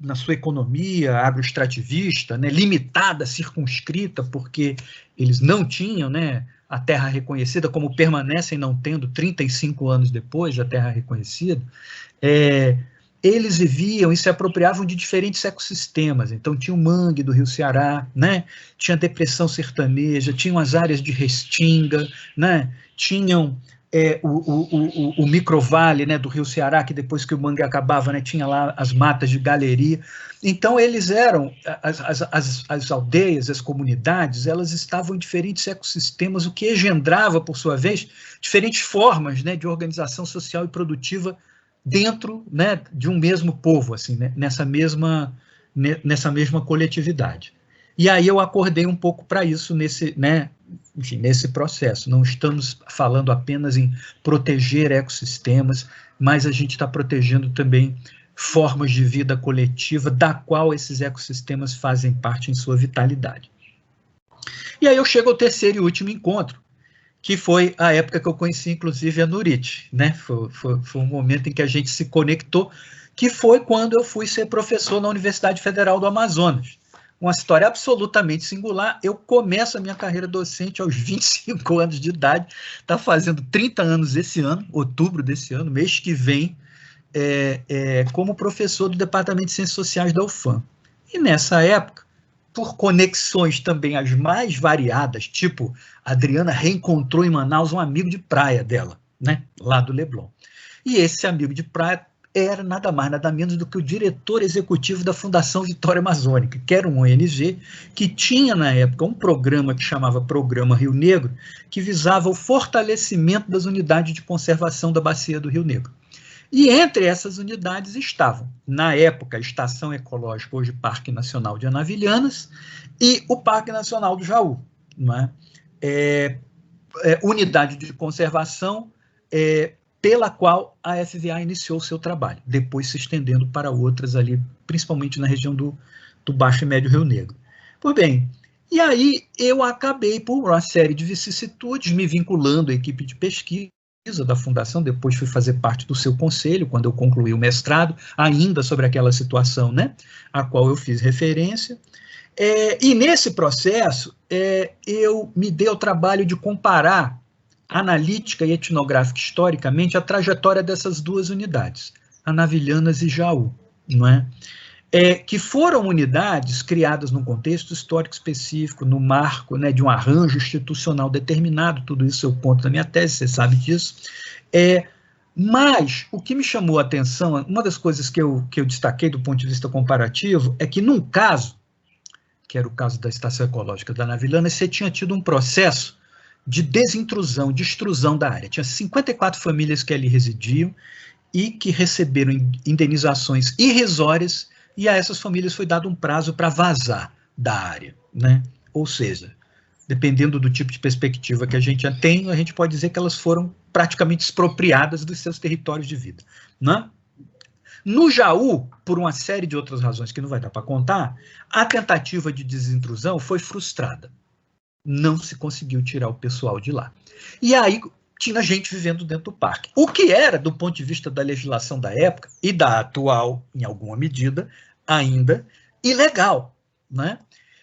na sua economia agroextrativista, né, limitada, circunscrita, porque eles não tinham, né, a terra reconhecida, como permanecem não tendo 35 anos depois da terra reconhecida, eles viviam e se apropriavam de diferentes ecossistemas. Então tinha o mangue do Rio Ceará, né? Tinha a depressão sertaneja, tinham as áreas de restinga, né? Tinham o microvale, né, do Rio Ceará, que depois que o mangue acabava, né, tinha lá as matas de galeria. Então eles eram, as aldeias, as comunidades, elas estavam em diferentes ecossistemas, o que engendrava, por sua vez, diferentes formas, né, de organização social e produtiva dentro, né, de um mesmo povo, assim, né, nessa mesma coletividade. E aí eu acordei um pouco para isso nesse processo. Não estamos falando apenas em proteger ecossistemas, mas a gente está protegendo também formas de vida coletiva da qual esses ecossistemas fazem parte em sua vitalidade. E aí eu chego ao terceiro e último encontro, que foi a época que eu conheci, inclusive, a Nurit, né? Foi um momento em que a gente se conectou, que foi quando eu fui ser professor na Universidade Federal do Amazonas. Uma história absolutamente singular. Eu começo a minha carreira docente aos 25 anos de idade, está fazendo 30 anos esse ano, outubro desse ano, mês que vem, como professor do Departamento de Ciências Sociais da UFAM. E nessa época, por conexões também as mais variadas, tipo, a Adriana reencontrou em Manaus um amigo de praia dela, né, lá do Leblon. E esse amigo de praia era nada mais, nada menos do que o diretor executivo da Fundação Vitória Amazônica, que era um ONG que tinha, na época, um programa que chamava Programa Rio Negro, que visava o fortalecimento das unidades de conservação da bacia do Rio Negro. E entre essas unidades estavam, na época, a Estação Ecológica, hoje Parque Nacional de Anavilhanas, e o Parque Nacional do Jaú, não é? Unidade de conservação pela qual a FVA iniciou o seu trabalho, depois se estendendo para outras ali, principalmente na região do Baixo e Médio Rio Negro. Pois bem, e aí eu acabei, por uma série de vicissitudes, me vinculando à equipe de pesquisa da Fundação, depois fui fazer parte do seu conselho, quando eu concluí o mestrado, ainda sobre aquela situação, né, a qual eu fiz referência. E nesse processo, eu me dei ao trabalho de comparar analítica e etnográfica historicamente a trajetória dessas duas unidades, Anavilhanas e Jaú, não é? Que foram unidades criadas num contexto histórico específico, no marco, né, de um arranjo institucional determinado, tudo isso eu ponto na minha tese, você sabe disso. Mas o que me chamou a atenção, uma das coisas que eu destaquei do ponto de vista comparativo, é que num caso, que era o caso da Estação Ecológica da Anavilhanas, você tinha tido um processo de desintrusão, de extrusão da área. Tinha 54 famílias que ali residiam e que receberam indenizações irrisórias, e a essas famílias foi dado um prazo para vazar da área, né? Ou seja, dependendo do tipo de perspectiva que a gente tem, a gente pode dizer que elas foram praticamente expropriadas dos seus territórios de vida, né? No Jaú, por uma série de outras razões que não vai dar para contar, a tentativa de desintrusão foi frustrada. Não se conseguiu tirar o pessoal de lá. E aí tinha gente vivendo dentro do parque. O que era, do ponto de vista da legislação da época, e da atual, em alguma medida, ainda ilegal, né?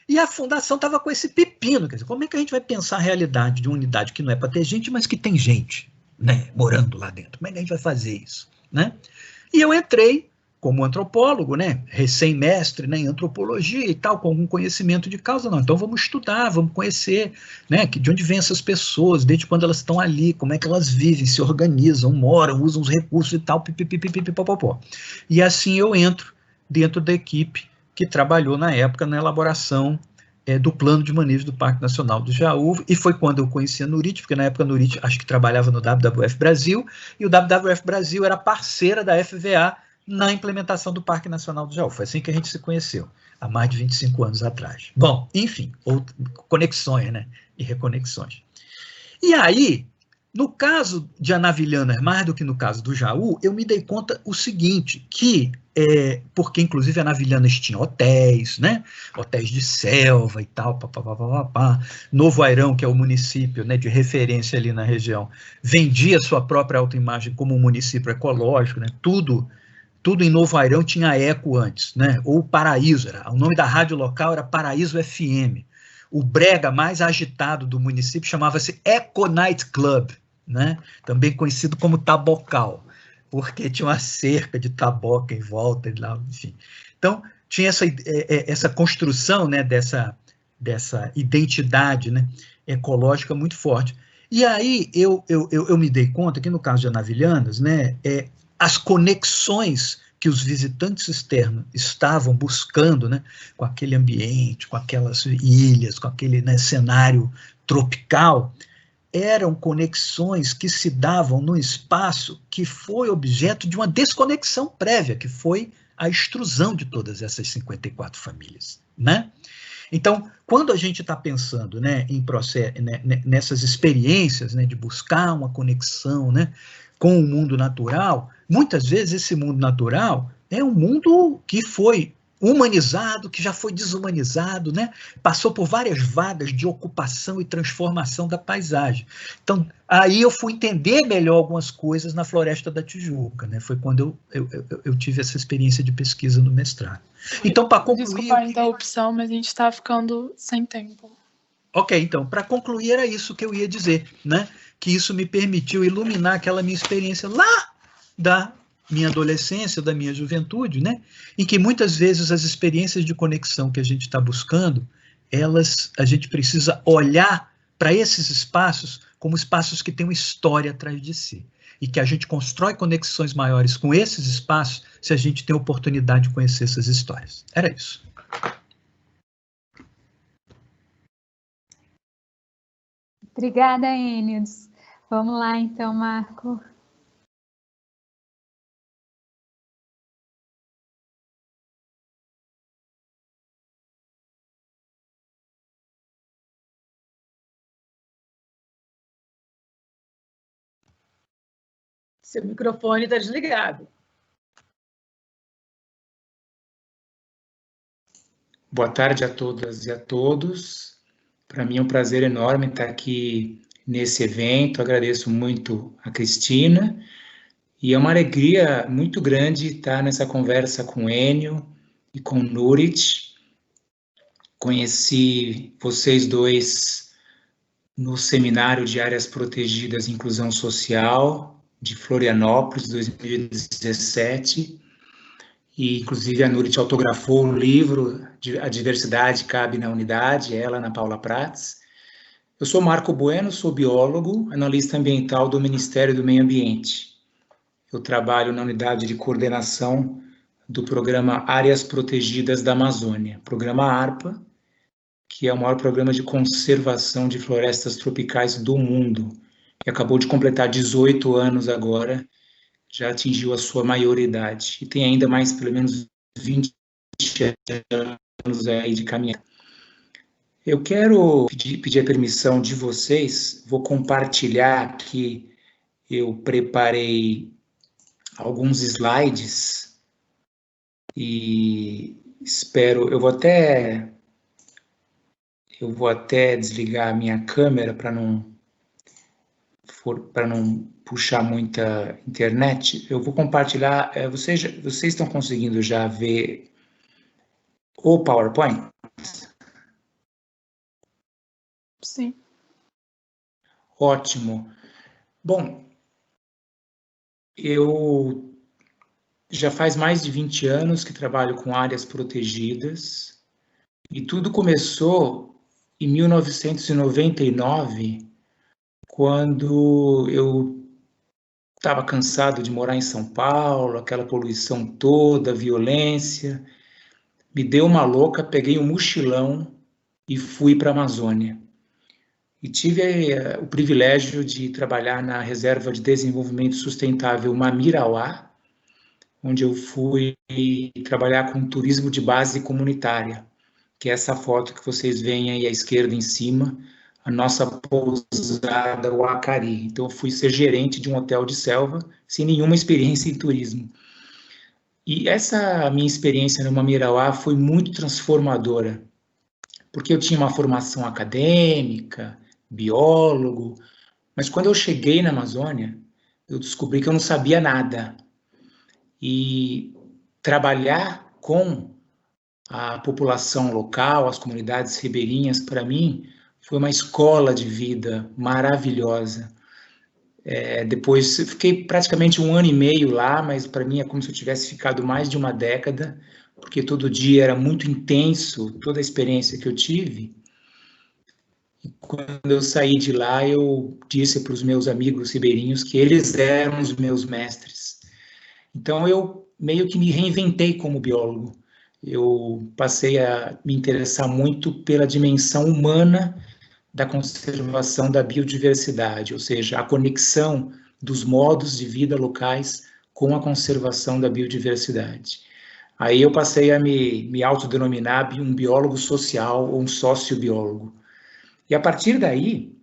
E a Fundação estava com esse pepino, quer dizer, como é que a gente vai pensar a realidade de uma unidade que não é para ter gente, mas que tem gente, né, morando lá dentro? Como é que a gente vai fazer isso, né? E eu entrei como antropólogo, né, recém-mestre, né, em antropologia e tal, com algum conhecimento de causa. Não, então vamos estudar, vamos conhecer, né, de onde vêm essas pessoas, desde quando elas estão ali, como é que elas vivem, se organizam, moram, usam os recursos e tal, pipipipipipopopó. E assim eu entro dentro da equipe que trabalhou na época na elaboração do plano de manejo do Parque Nacional do Jaú, e foi quando eu conheci a Nurit, porque na época a Nurit acho que trabalhava no WWF Brasil, e o WWF Brasil era parceira da FVA na implementação do Parque Nacional do Jaú. Foi assim que a gente se conheceu. há mais de 25 anos atrás. Bom, enfim, conexões, né? E reconexões. E aí, no caso de Anavilhanas, mais do que no caso do Jaú, eu me dei conta o seguinte, que, porque inclusive Anavilhanas tinha hotéis, né? Hotéis de selva e tal, Novo Airão, que é o município, né, de referência ali na região, vendia sua própria autoimagem como um município ecológico, né? Tudo em Novo Airão tinha eco antes, né? Ou Paraíso, o nome da rádio local era Paraíso FM. O brega mais agitado do município chamava-se Eco Night Club, né? Também conhecido como Tabocal, porque tinha uma cerca de taboca em volta, enfim. Então, tinha essa construção, né, dessa identidade, né, ecológica muito forte. E aí eu me dei conta que, no caso de Anavilhanas, né, as conexões que os visitantes externos estavam buscando, né, com aquele ambiente, com aquelas ilhas, com aquele, né, cenário tropical, eram conexões que se davam num espaço que foi objeto de uma desconexão prévia, que foi a extrusão de todas essas 54 famílias, né? Então, quando a gente está pensando, né, nessas experiências, né, de buscar uma conexão, né, com o mundo natural, muitas vezes esse mundo natural é um mundo que foi humanizado, que já foi desumanizado, né? Passou por várias vagas de ocupação e transformação da paisagem. Então, aí eu fui entender melhor algumas coisas na Floresta da Tijuca, né? Foi quando eu tive essa experiência de pesquisa no mestrado. Então, para concluir... Desculpa ainda a opção, mas a gente está ficando sem tempo. Ok, então, para concluir, era isso que eu ia dizer, né? Que isso me permitiu iluminar aquela minha experiência lá da minha adolescência, da minha juventude, né? Em que muitas vezes as experiências de conexão que a gente está buscando, a gente precisa olhar para esses espaços como espaços que têm uma história atrás de si. E que a gente constrói conexões maiores com esses espaços se a gente tem a oportunidade de conhecer essas histórias. Era isso. Obrigada, Enils. Vamos lá, então, Marco. Seu microfone está desligado. Boa tarde a todas e a todos. Para mim é um prazer enorme estar aqui nesse evento. Agradeço muito a Cristina. E é uma alegria muito grande estar nessa conversa com o Enio e com o Nurit. Conheci vocês dois no Seminário de Áreas Protegidas e Inclusão Social de Florianópolis, 2017. E, inclusive, a Nurit autografou o livro A Diversidade Cabe na Unidade, ela, Ana Paula Prats. Eu sou Marco Bueno, sou biólogo, analista ambiental do Ministério do Meio Ambiente. Eu trabalho na unidade de coordenação do programa Áreas Protegidas da Amazônia, programa ARPA, que é o maior programa de conservação de florestas tropicais do mundo, que acabou de completar 18 anos agora, já atingiu a sua maioridade, e tem ainda mais pelo menos 20 anos aí de caminhada. Eu quero pedir a permissão de vocês, vou compartilhar aqui, eu preparei alguns slides, e espero, eu vou até desligar a minha câmera para não puxar muita internet. Eu vou compartilhar, vocês estão conseguindo já ver o PowerPoint? Sim. Ótimo. Bom, eu já faz mais de 20 anos que trabalho com áreas protegidas, e tudo começou em 1999, quando eu estava cansado de morar em São Paulo, aquela poluição toda, violência, me deu uma louca, peguei um mochilão e fui para a Amazônia. E tive o privilégio de trabalhar na Reserva de Desenvolvimento Sustentável Mamirauá, onde eu fui trabalhar com turismo de base comunitária, que é essa foto que vocês veem aí à esquerda em cima, a nossa pousada, o Acari. Então, eu fui ser gerente de um hotel de selva, sem nenhuma experiência em turismo. E essa minha experiência no Mamirauá foi muito transformadora, porque eu tinha uma formação acadêmica, biólogo, mas quando eu cheguei na Amazônia, eu descobri que eu não sabia nada. E trabalhar com a população local, as comunidades ribeirinhas, para mim, foi uma escola de vida maravilhosa. Depois, eu fiquei praticamente 1 ano e meio lá, mas para mim é como se eu tivesse ficado mais de uma década, porque todo dia era muito intenso, toda a experiência que eu tive. E quando eu saí de lá, eu disse para os meus amigos ribeirinhos que eles eram os meus mestres. Então, eu meio que me reinventei como biólogo. Eu passei a me interessar muito pela dimensão humana da conservação da biodiversidade, ou seja, a conexão dos modos de vida locais com a conservação da biodiversidade. Aí eu passei a me autodenominar um biólogo social ou um sociobiólogo. E a partir daí,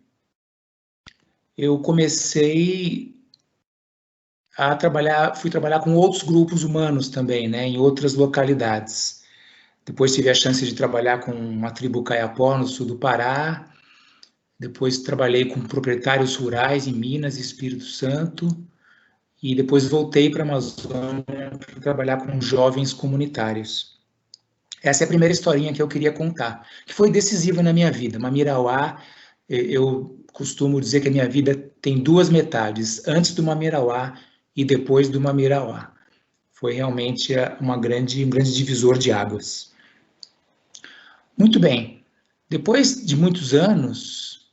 eu comecei a fui trabalhar com outros grupos humanos também, né, em outras localidades. Depois tive a chance de trabalhar com a tribo Caiapó, no sul do Pará. Depois trabalhei com proprietários rurais em Minas e Espírito Santo. E depois voltei para a Amazônia para trabalhar com jovens comunitários. Essa é a primeira historinha que eu queria contar, que foi decisiva na minha vida. Mamirauá, eu costumo dizer que a minha vida tem 2 metades, antes do Mamirauá e depois do Mamirauá. Foi realmente um grande divisor de águas. Muito bem. Depois de muitos anos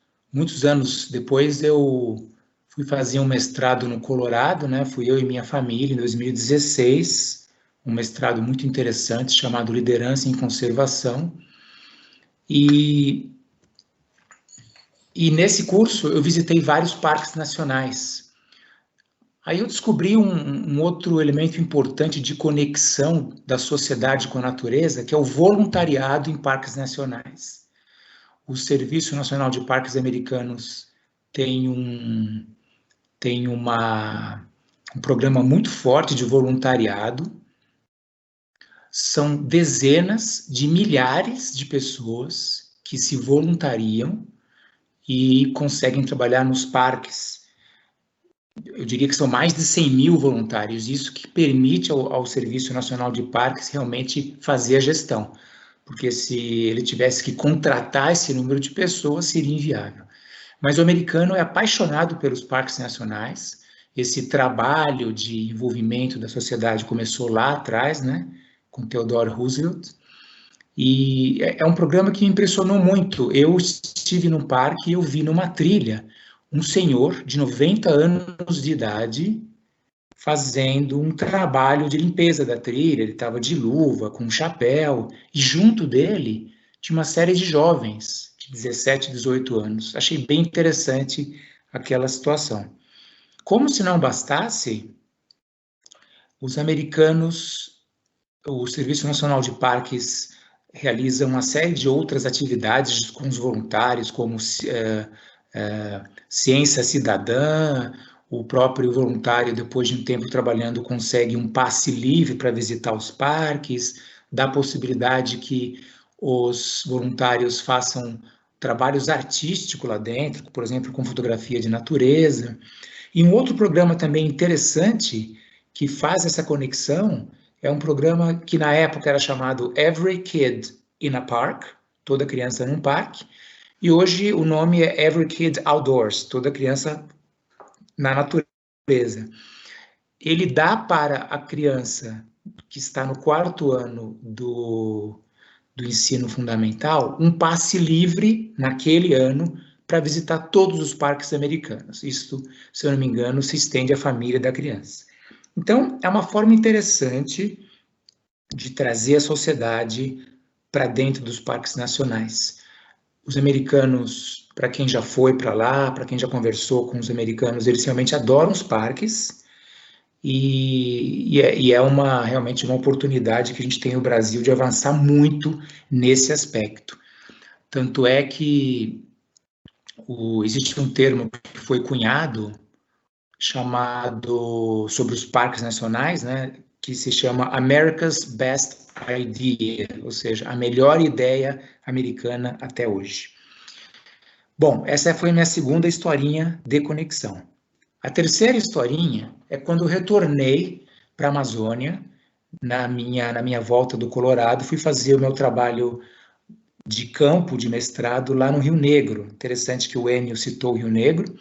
depois, eu fui fazer um mestrado no Colorado, né? Fui eu e minha família em 2016, um mestrado muito interessante chamado Liderança em Conservação. E nesse curso eu visitei vários parques nacionais. Aí eu descobri um outro elemento importante de conexão da sociedade com a natureza, que é o voluntariado em parques nacionais. O Serviço Nacional de Parques Americanos tem um programa muito forte de voluntariado. São dezenas de milhares de pessoas que se voluntariam e conseguem trabalhar nos parques. Eu diria que são mais de 100 mil voluntários, isso que permite ao Serviço Nacional de Parques realmente fazer a gestão, porque se ele tivesse que contratar esse número de pessoas, seria inviável. Mas o americano é apaixonado pelos parques nacionais, esse trabalho de envolvimento da sociedade começou lá atrás, né, com Theodore Roosevelt, e é um programa que me impressionou muito. Eu estive num parque e eu vi numa trilha um senhor de 90 anos de idade fazendo um trabalho de limpeza da trilha. Ele estava de luva, com um chapéu, e junto dele tinha uma série de jovens de 17, 18 anos. Achei bem interessante aquela situação. Como se não bastasse, os americanos, o Serviço Nacional de Parques realiza uma série de outras atividades com os voluntários, como ciência cidadã. O próprio voluntário, depois de um tempo trabalhando, consegue um passe livre para visitar os parques, dá possibilidade que os voluntários façam trabalhos artísticos lá dentro, por exemplo, com fotografia de natureza. E um outro programa também interessante que faz essa conexão é um programa que na época era chamado Every Kid in a Park, toda criança num parque, e hoje o nome é Every Kid Outdoors, toda criança na natureza. Ele dá para a criança que está no 4º ano do ensino fundamental um passe livre naquele ano para visitar todos os parques americanos. Isso, se eu não me engano, se estende à família da criança. Então, é uma forma interessante de trazer a sociedade para dentro dos parques nacionais. Os americanos, para quem já foi para lá, para quem já conversou com os americanos, eles realmente adoram os parques e é realmente uma oportunidade que a gente tem no Brasil de avançar muito nesse aspecto. Tanto é que existe um termo que foi cunhado, chamado, sobre os parques nacionais, né, que se chama America's Best Idea, ou seja, a melhor ideia americana até hoje. Bom, essa foi a minha segunda historinha de conexão. A terceira historinha é quando eu retornei para a Amazônia, na minha volta do Colorado, fui fazer o meu trabalho de campo, de mestrado, lá no Rio Negro. Interessante que o Enio citou o Rio Negro.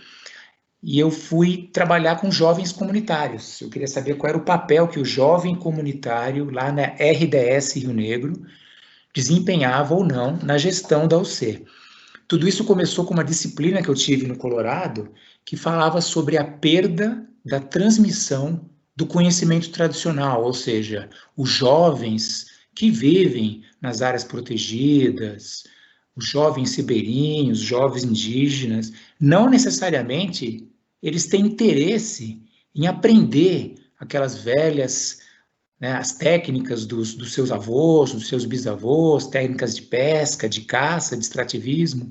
E eu fui trabalhar com jovens comunitários. Eu queria saber qual era o papel que o jovem comunitário, lá na RDS Rio Negro, desempenhava ou não na gestão da UC. Tudo isso começou com uma disciplina que eu tive no Colorado, que falava sobre a perda da transmissão do conhecimento tradicional, ou seja, os jovens que vivem nas áreas protegidas, os jovens ribeirinhos, os jovens indígenas, não necessariamente eles têm interesse em aprender aquelas velhas, né, as técnicas dos seus avós, dos seus bisavós, técnicas de pesca, de caça, de extrativismo.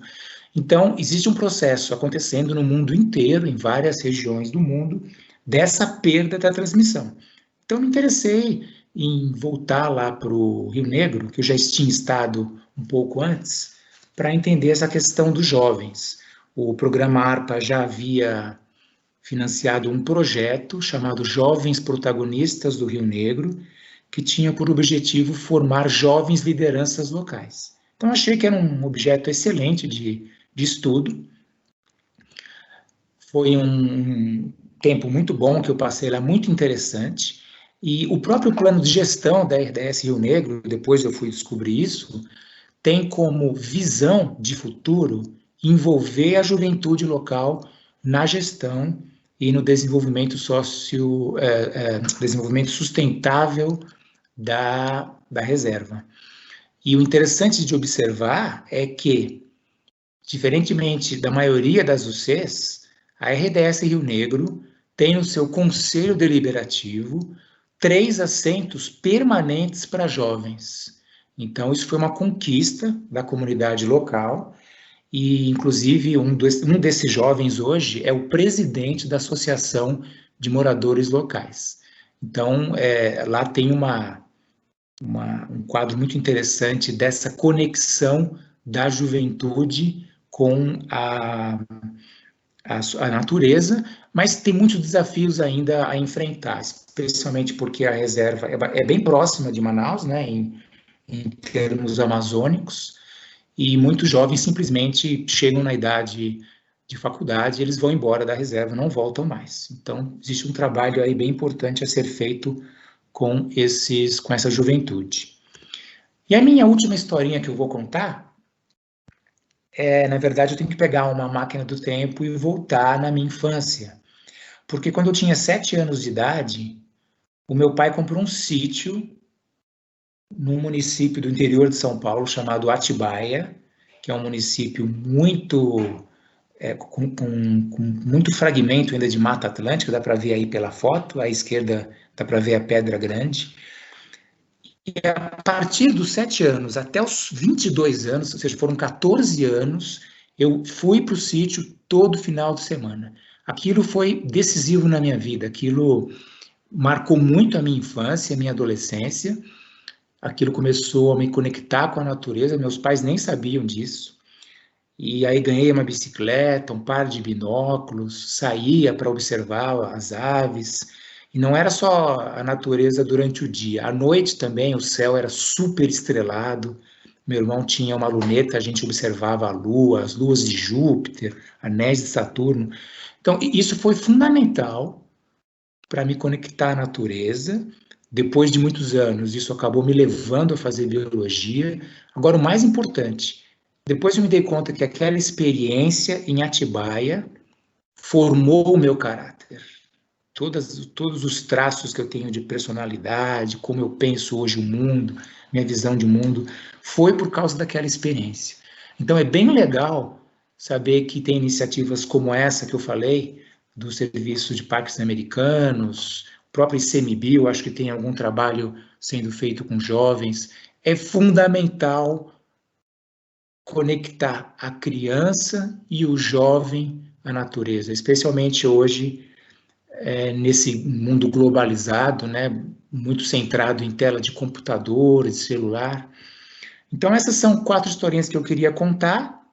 Então, existe um processo acontecendo no mundo inteiro, em várias regiões do mundo, dessa perda da transmissão. Então, me interessei em voltar lá para o Rio Negro, que eu já tinha estado um pouco antes, para entender essa questão dos jovens. O programa ARPA já havia financiado um projeto chamado Jovens Protagonistas do Rio Negro, que tinha por objetivo formar jovens lideranças locais. Então, achei que era um objeto excelente de estudo. Foi um tempo muito bom que eu passei lá, muito interessante. E o próprio plano de gestão da RDS Rio Negro, depois eu fui descobrir isso, tem como visão de futuro envolver a juventude local na gestão e no desenvolvimento desenvolvimento sustentável da reserva. E o interessante de observar é que, diferentemente da maioria das UCs, a RDS Rio Negro tem no seu conselho deliberativo 3 assentos permanentes para jovens. Então, isso foi uma conquista da comunidade local, e, inclusive, um desses jovens hoje é o presidente da Associação de Moradores Locais. Então, lá tem um quadro muito interessante dessa conexão da juventude com a natureza, mas tem muitos desafios ainda a enfrentar, especialmente porque a reserva é bem próxima de Manaus, né, em termos amazônicos, e muitos jovens simplesmente chegam na idade de faculdade, eles vão embora da reserva, não voltam mais. Então, existe um trabalho aí bem importante a ser feito com essa juventude. E a minha última historinha que eu vou contar, na verdade, eu tenho que pegar uma máquina do tempo e voltar na minha infância. Porque quando eu tinha 7 anos de idade, o meu pai comprou um sítio num município do interior de São Paulo chamado Atibaia, que é um município muito com muito fragmento ainda de Mata Atlântica, dá para ver aí pela foto, à esquerda dá para ver a Pedra Grande. E a partir dos 7 anos até os 22 anos, ou seja, foram 14 anos, eu fui para o sítio todo final de semana. Aquilo foi decisivo na minha vida, aquilo marcou muito a minha infância, a minha adolescência. Aquilo começou a me conectar com a natureza, meus pais nem sabiam disso. E aí ganhei uma bicicleta, um par de binóculos, saía para observar as aves. E não era só a natureza durante o dia, à noite também o céu era super estrelado. Meu irmão tinha uma luneta, a gente observava a lua, as luas de Júpiter, anéis de Saturno. Então, isso foi fundamental para me conectar à natureza. Depois de muitos anos, isso acabou me levando a fazer biologia. Agora, o mais importante, depois eu me dei conta que aquela experiência em Atibaia formou o meu caráter. Todos os traços que eu tenho de personalidade, como eu penso hoje o mundo, minha visão de mundo, foi por causa daquela experiência. Então, é bem legal saber que tem iniciativas como essa que eu falei, do Serviço de Parques Americanos, próprio ICMBio, acho que tem algum trabalho sendo feito com jovens. É fundamental conectar a criança e o jovem à natureza, especialmente hoje, nesse mundo globalizado, né, muito centrado em tela de computador, de celular. Então, essas são 4 historinhas que eu queria contar.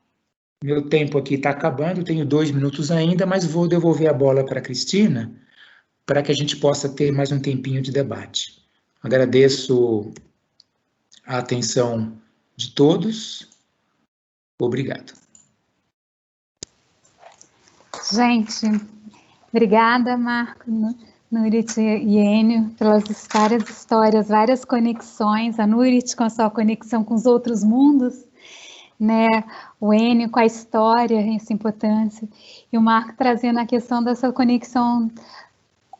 Meu tempo aqui está acabando, tenho 2 minutos ainda, mas vou devolver a bola para a Cristina, para que a gente possa ter mais um tempinho de debate. Agradeço a atenção de todos. Obrigado. Gente, obrigada, Marco, Nurit e Enio, pelas histórias, várias conexões, a Nurit com a sua conexão com os outros mundos, né? O Enio com a história, essa importância, e o Marco trazendo a questão dessa conexão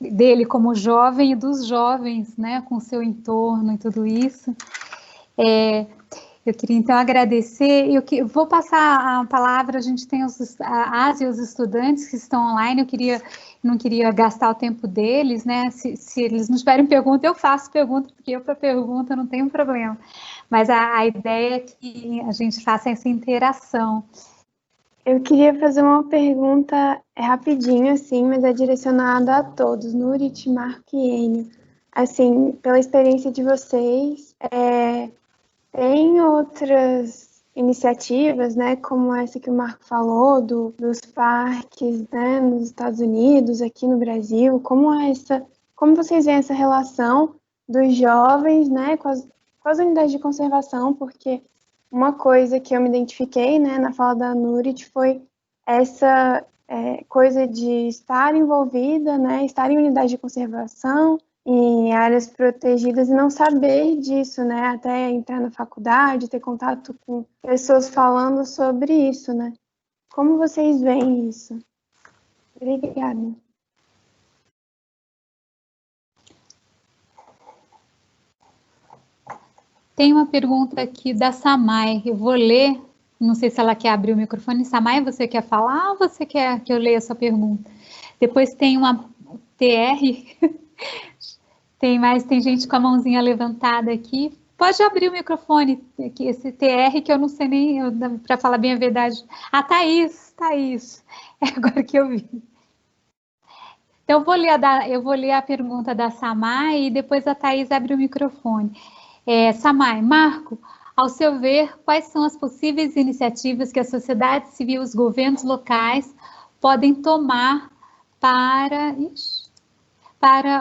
dele como jovem e dos jovens, né, com o seu entorno e tudo isso. Eu queria, então, agradecer. Eu vou passar a palavra, a gente tem as e os estudantes que estão online, não queria gastar o tempo deles, né? Se eles não tiverem pergunta, eu faço pergunta, porque eu para pergunta não tenho problema. Mas a ideia é que a gente faça essa interação. Eu queria fazer uma pergunta rapidinho, assim, mas é direcionada a todos, Nurit, Marco e Enio. Assim, pela experiência de vocês, tem outras iniciativas, né, como essa que o Marco falou, dos parques, né, nos Estados Unidos, aqui no Brasil, como vocês veem essa relação dos jovens, né, com as unidades de conservação, porque uma coisa que eu me identifiquei, né, na fala da Nurit foi essa coisa de estar envolvida, né, estar em unidade de conservação, em áreas protegidas e não saber disso, né, até entrar na faculdade, ter contato com pessoas falando sobre isso, né. Como vocês veem isso? Obrigada. Tem uma pergunta aqui da Samai, eu vou ler, não sei se ela quer abrir o microfone. Samai, você quer falar ou você quer que eu leia a sua pergunta? Depois tem uma TR, tem gente com a mãozinha levantada aqui. Pode abrir o microfone, esse TR que eu não sei nem, para falar bem a verdade. Ah, Thaís, é agora que eu vi. Então eu vou ler a pergunta da Samai e depois a Thaís abre o microfone. Samai, Marco, ao seu ver, quais são as possíveis iniciativas que a sociedade civil e os governos locais podem tomar para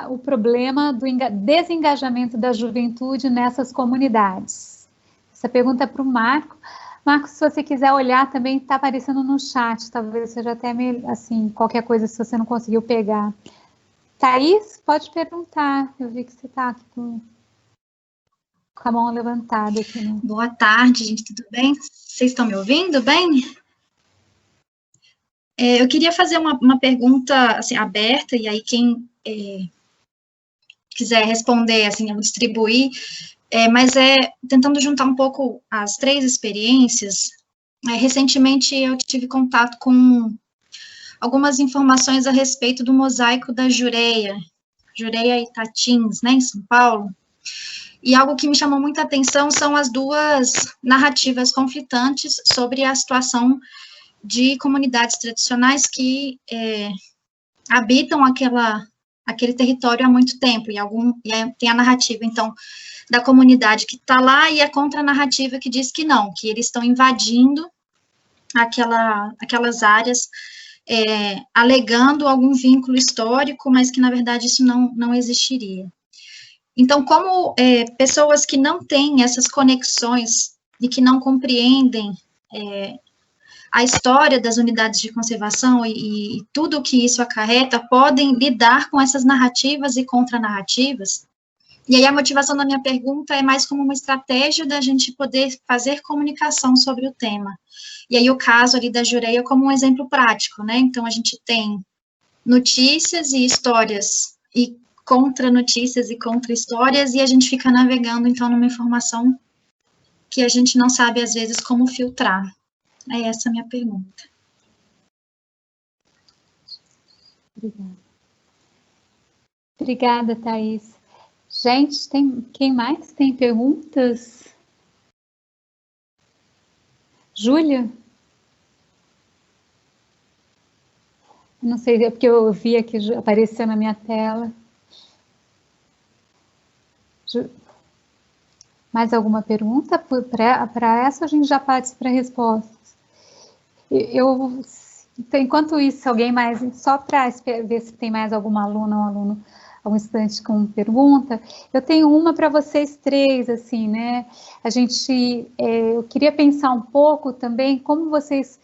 o problema do desengajamento da juventude nessas comunidades? Essa pergunta é para o Marco. Marco, se você quiser olhar também, está aparecendo no chat, talvez seja até meio, assim, qualquer coisa se você não conseguiu pegar. Thaís, pode perguntar, eu vi que você está aqui com a mão levantada aqui. Né? Boa tarde, gente, tudo bem? Vocês estão me ouvindo bem? Eu queria fazer uma pergunta assim, aberta, e aí quem quiser responder, assim, eu vou distribuir, mas tentando juntar um pouco as 3 experiências. Recentemente eu tive contato com algumas informações a respeito do mosaico da Jureia Itatins, né, em São Paulo. E algo que me chamou muita atenção são as 2 narrativas conflitantes sobre a situação de comunidades tradicionais que habitam aquele território há muito tempo, e tem a narrativa, então, da comunidade que está lá, e a contranarrativa que diz que não, que eles estão invadindo aquelas áreas, alegando algum vínculo histórico, mas que, na verdade, isso não existiria. Então, como pessoas que não têm essas conexões e que não compreendem a história das unidades de conservação e tudo o que isso acarreta, podem lidar com essas narrativas e contranarrativas. E aí a motivação da minha pergunta é mais como uma estratégia da gente poder fazer comunicação sobre o tema. E aí o caso ali da Jureia como um exemplo prático, né? Então, a gente tem notícias e histórias e contra-notícias e contra-histórias, e a gente fica navegando, então, numa informação que a gente não sabe, às vezes, como filtrar. É essa a minha pergunta. Obrigada. Obrigada, Thaís. Gente, quem mais tem perguntas? Júlia? Não sei, é porque eu vi aqui, apareceu na minha tela. Mais alguma pergunta? Para essa a gente já parte para respostas. Então, enquanto isso, alguém mais, só para ver se tem mais alguma aluna ou aluno, algum estudante com pergunta, eu tenho uma para vocês três, assim, né? Eu queria pensar um pouco também como vocês,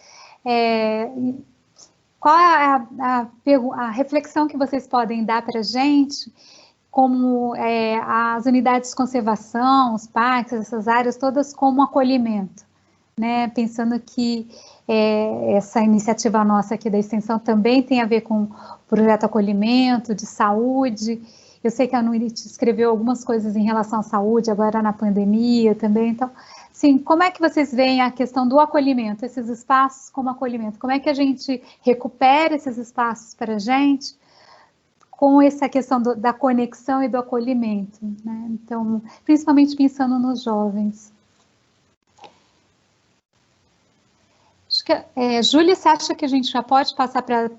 qual é a reflexão que vocês podem dar para a gente, como as unidades de conservação, os parques, essas áreas todas como acolhimento, né? Pensando que essa iniciativa nossa aqui da extensão também tem a ver com o projeto acolhimento, de saúde. Eu sei que a NUIT escreveu algumas coisas em relação à saúde, agora na pandemia também. Então, sim, como é que vocês veem a questão do acolhimento, esses espaços como acolhimento? Como é que a gente recupera esses espaços para a gente com essa questão da conexão e do acolhimento, né? Então, principalmente pensando nos jovens. Acho que, Júlia, você acha que a gente já pode passar para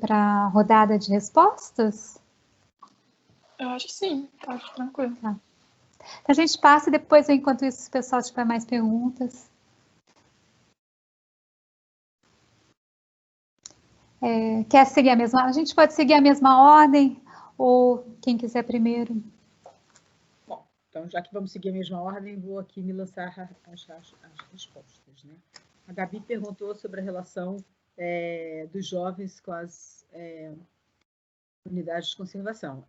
a rodada de respostas? Eu acho que sim, tá tranquilo. Tá. Então, a gente passa e depois, enquanto isso, se o pessoal tiver mais perguntas. Quer seguir a mesma? A gente pode seguir a mesma ordem, ou quem quiser primeiro. Bom, então, já que vamos seguir a mesma ordem, vou aqui me lançar as respostas, né? A Gabi perguntou sobre a relação dos jovens com as unidades de conservação.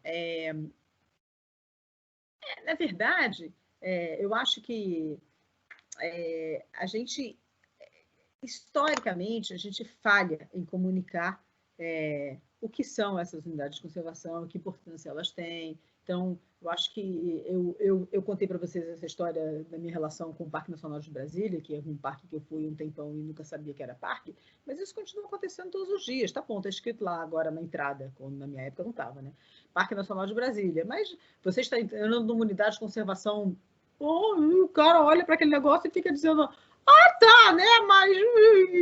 Na verdade, eu acho que a gente, historicamente, a gente falha em comunicar o que são essas unidades de conservação, que importância elas têm. Então, eu acho que eu contei para vocês essa história da minha relação com o Parque Nacional de Brasília, que é um parque que eu fui um tempão e nunca sabia que era parque, mas isso continua acontecendo todos os dias. Tá bom, está escrito lá agora na entrada, quando na minha época não estava, né? Parque Nacional de Brasília. Mas você está entrando numa unidade de conservação, o cara olha para aquele negócio e fica dizendo: ah, tá, né? Mas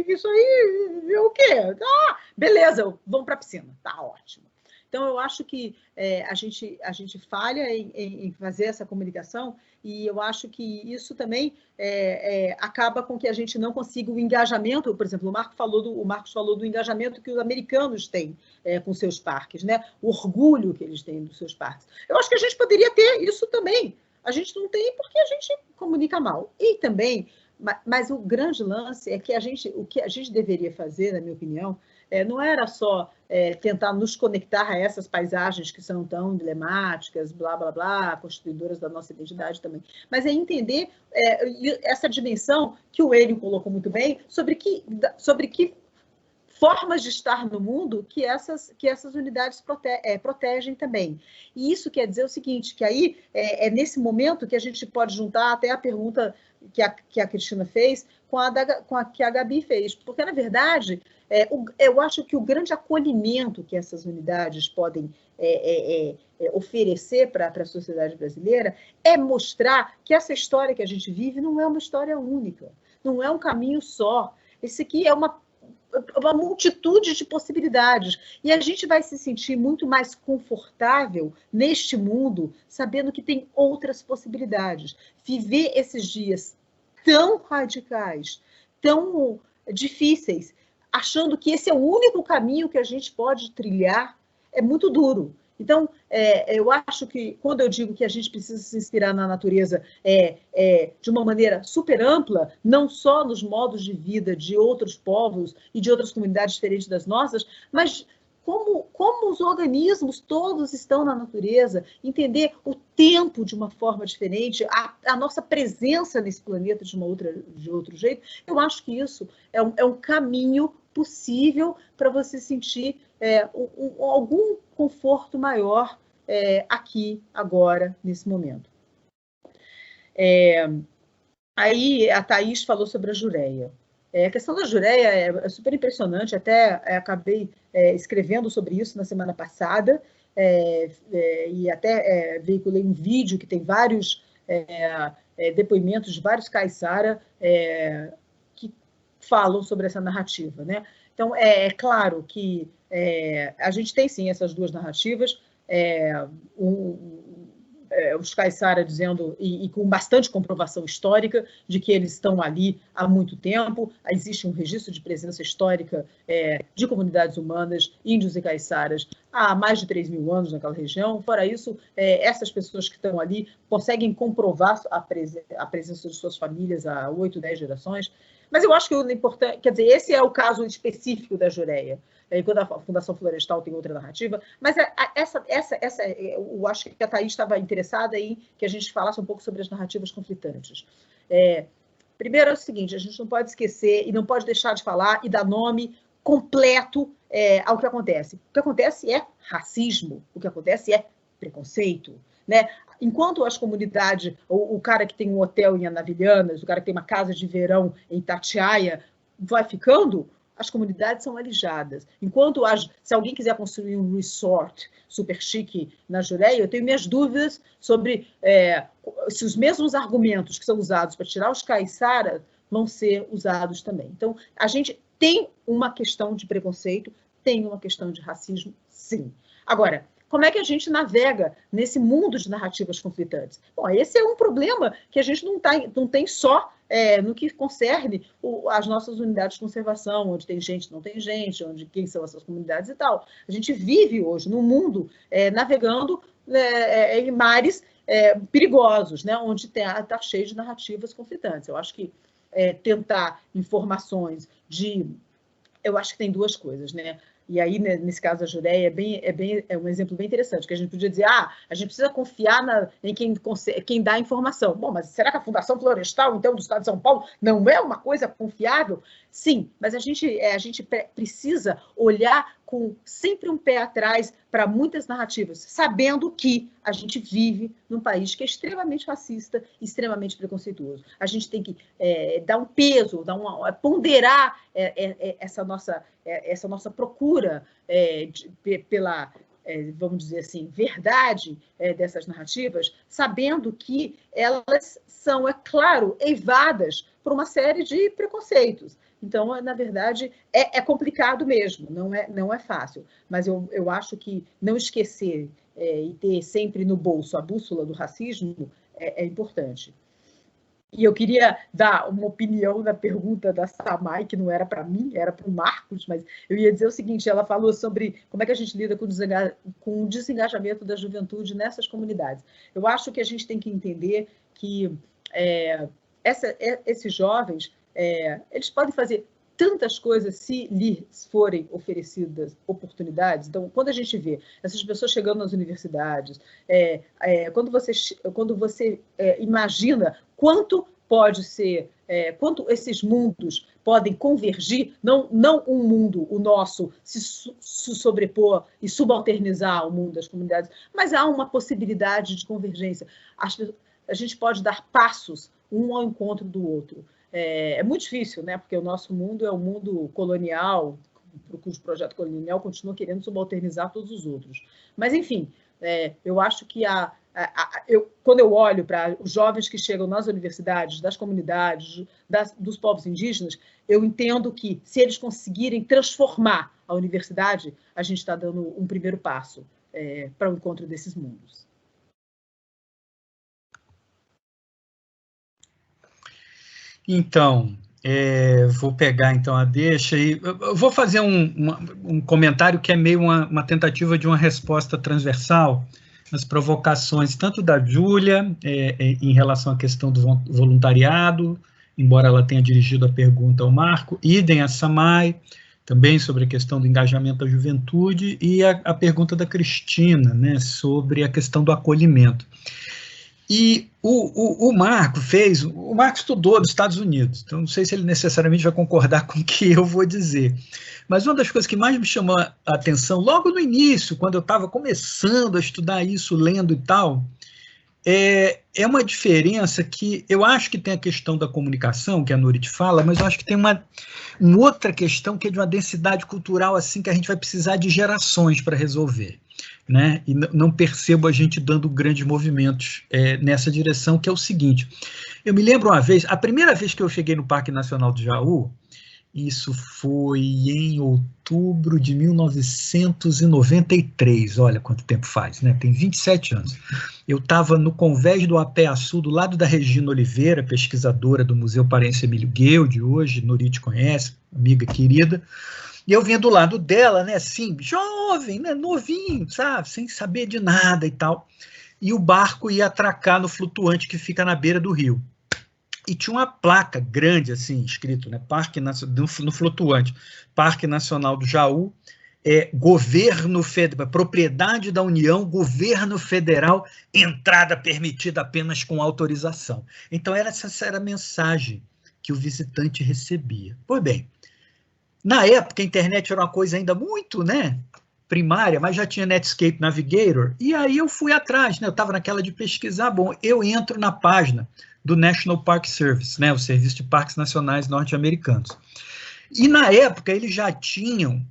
isso aí é o quê? Ah, beleza, vamos para a piscina. Tá ótimo. Então, eu acho que a gente falha em fazer essa comunicação, e eu acho que isso também acaba com que a gente não consiga o engajamento. Por exemplo, o Marcos falou do engajamento que os americanos têm com seus parques, né? O orgulho que eles têm dos seus parques. Eu acho que a gente poderia ter isso também. A gente não tem porque a gente comunica mal. E também, mas o grande lance é que o que a gente deveria fazer, na minha opinião, não era só tentar nos conectar a essas paisagens que são tão emblemáticas, blá, blá, blá, constituidoras da nossa identidade também, mas é entender essa dimensão que o Enio colocou muito bem, sobre que formas de estar no mundo que essas unidades protegem também. E isso quer dizer o seguinte, que aí é nesse momento que a gente pode juntar até a pergunta que a Cristina fez com a que a Gabi fez, porque, na verdade, eu acho que o grande acolhimento que essas unidades podem oferecer para a sociedade brasileira é mostrar que essa história que a gente vive não é uma história única, não é um caminho só. Esse aqui é uma multitude de possibilidades. E a gente vai se sentir muito mais confortável neste mundo, sabendo que tem outras possibilidades. Viver esses dias tão radicais, tão difíceis, achando que esse é o único caminho que a gente pode trilhar, é muito duro. Então, eu acho que, quando eu digo que a gente precisa se inspirar na natureza de uma maneira super ampla, não só nos modos de vida de outros povos e de outras comunidades diferentes das nossas, mas como os organismos todos estão na natureza, entender o tempo de uma forma diferente, a nossa presença nesse planeta de outro jeito, eu acho que isso é um caminho possível para você sentir algum conforto maior aqui, agora, nesse momento. Aí a Thaís falou sobre a Jureia. A questão da Jureia é super impressionante, até acabei escrevendo sobre isso na semana passada, e até veiculei um vídeo que tem vários depoimentos de vários caiçara que falam sobre essa narrativa, né? Então, é claro que a gente tem, sim, essas duas narrativas, os caiçara dizendo, e com bastante comprovação histórica, de que eles estão ali há muito tempo, existe um registro de presença histórica de comunidades humanas, índios e caiçaras, há mais de 3.000 anos naquela região. Fora isso, essas pessoas que estão ali conseguem comprovar a presença de suas famílias há 8, 10 gerações. Mas eu acho que o importante, quer dizer, esse é o caso específico da Jureia, enquanto a Fundação Florestal tem outra narrativa, mas eu acho que a Thaís estava interessada em que a gente falasse um pouco sobre as narrativas conflitantes. Primeiro é o seguinte, a gente não pode esquecer e não pode deixar de falar e dar nome completo ao que acontece. O que acontece é racismo, o que acontece é preconceito, né? Enquanto as comunidades, o cara que tem um hotel em Anavilhanas, o cara que tem uma casa de verão em Itatiaia, vai ficando, as comunidades são alijadas. Enquanto se alguém quiser construir um resort super chique na Jureia, eu tenho minhas dúvidas sobre se os mesmos argumentos que são usados para tirar os caiçaras vão ser usados também. Então, a gente tem uma questão de preconceito, tem uma questão de racismo, sim. Agora, como é que a gente navega nesse mundo de narrativas conflitantes? Bom, esse é um problema que a gente não tem só no que concerne as nossas unidades de conservação, onde tem gente, não tem gente, quem são essas comunidades e tal. A gente vive hoje num mundo navegando em mares perigosos, né, onde está cheio de narrativas conflitantes. Eu acho que tentar informações eu acho que tem duas coisas, né? E aí, nesse caso da Jureia, é um exemplo bem interessante, que a gente podia dizer, a gente precisa confiar em quem dá a informação. Bom, mas será que a Fundação Florestal, então, do Estado de São Paulo, não é uma coisa confiável? Sim, mas a gente precisa olhar com sempre um pé atrás para muitas narrativas, sabendo que a gente vive num país que é extremamente racista, extremamente preconceituoso. A gente tem que dar um peso, ponderar essa nossa procura pela, vamos dizer assim, verdade dessas narrativas, sabendo que elas são, é claro, eivadas por uma série de preconceitos. Então, na verdade, é complicado mesmo, não é fácil. Mas eu acho que não esquecer e ter sempre no bolso a bússola do racismo é importante. E eu queria dar uma opinião na pergunta da Samay, que não era para mim, era para o Marcos, mas eu ia dizer o seguinte, ela falou sobre como é que a gente lida com o desengajamento da juventude nessas comunidades. Eu acho que a gente tem que entender que esses jovens, eles podem fazer tantas coisas se lhes forem oferecidas oportunidades. Então, quando a gente vê essas pessoas chegando nas universidades, quando você imagina quanto pode ser, quanto esses mundos podem convergir, não um mundo, o nosso, se sobrepor e subalternizar ao mundo das comunidades, mas há uma possibilidade de convergência. A gente pode dar passos um ao encontro do outro. É muito difícil, né? Porque o nosso mundo é um mundo colonial, cujo projeto colonial continua querendo subalternizar todos os outros. Mas, enfim, eu acho que quando eu olho para os jovens que chegam nas universidades, das comunidades, dos povos indígenas, eu entendo que, se eles conseguirem transformar a universidade, a gente está dando um primeiro passo para o encontro desses mundos. Então, vou pegar então a deixa e eu vou fazer um comentário que é meio uma tentativa de uma resposta transversal às provocações tanto da Júlia em relação à questão do voluntariado, embora ela tenha dirigido a pergunta ao Marco, idem a Samay, também sobre a questão do engajamento da juventude, e a pergunta da Cristina, né, sobre a questão do acolhimento. E o Marco estudou nos Estados Unidos, então não sei se ele necessariamente vai concordar com o que eu vou dizer, mas uma das coisas que mais me chamou a atenção, logo no início, quando eu estava começando a estudar isso, lendo e tal, é uma diferença que eu acho que tem a questão da comunicação, que a Nurit fala, mas eu acho que tem uma outra questão que é de uma densidade cultural assim que a gente vai precisar de gerações para resolver, né? E não percebo a gente dando grandes movimentos nessa direção, que é o seguinte. Eu me lembro uma vez, a primeira vez que eu cheguei no Parque Nacional do Jaú, isso foi em outubro de 1993, olha quanto tempo faz, né? Tem 27 anos. Eu estava no convés do Apeaçu, do lado da Regina Oliveira, pesquisadora do Museu Paraense Emílio Gueldi, hoje, Nurit conhece, amiga querida, e eu vinha do lado dela, né, assim, jovem, né, novinho, sabe, sem saber de nada e tal, e o barco ia atracar no flutuante que fica na beira do rio. E tinha uma placa grande, assim, escrito, né, no flutuante, Parque Nacional do Jaú, Governo Federal, Propriedade da União, Governo Federal, entrada permitida apenas com autorização. Então, essa era a mensagem que o visitante recebia. Pois bem, na época, a internet era uma coisa ainda muito, né, primária, mas já tinha Netscape Navigator, e aí eu fui atrás, né, eu estava naquela de pesquisar, bom, eu entro na página do National Park Service, né, o Serviço de Parques Nacionais Norte-Americanos. E, na época, eles já tinham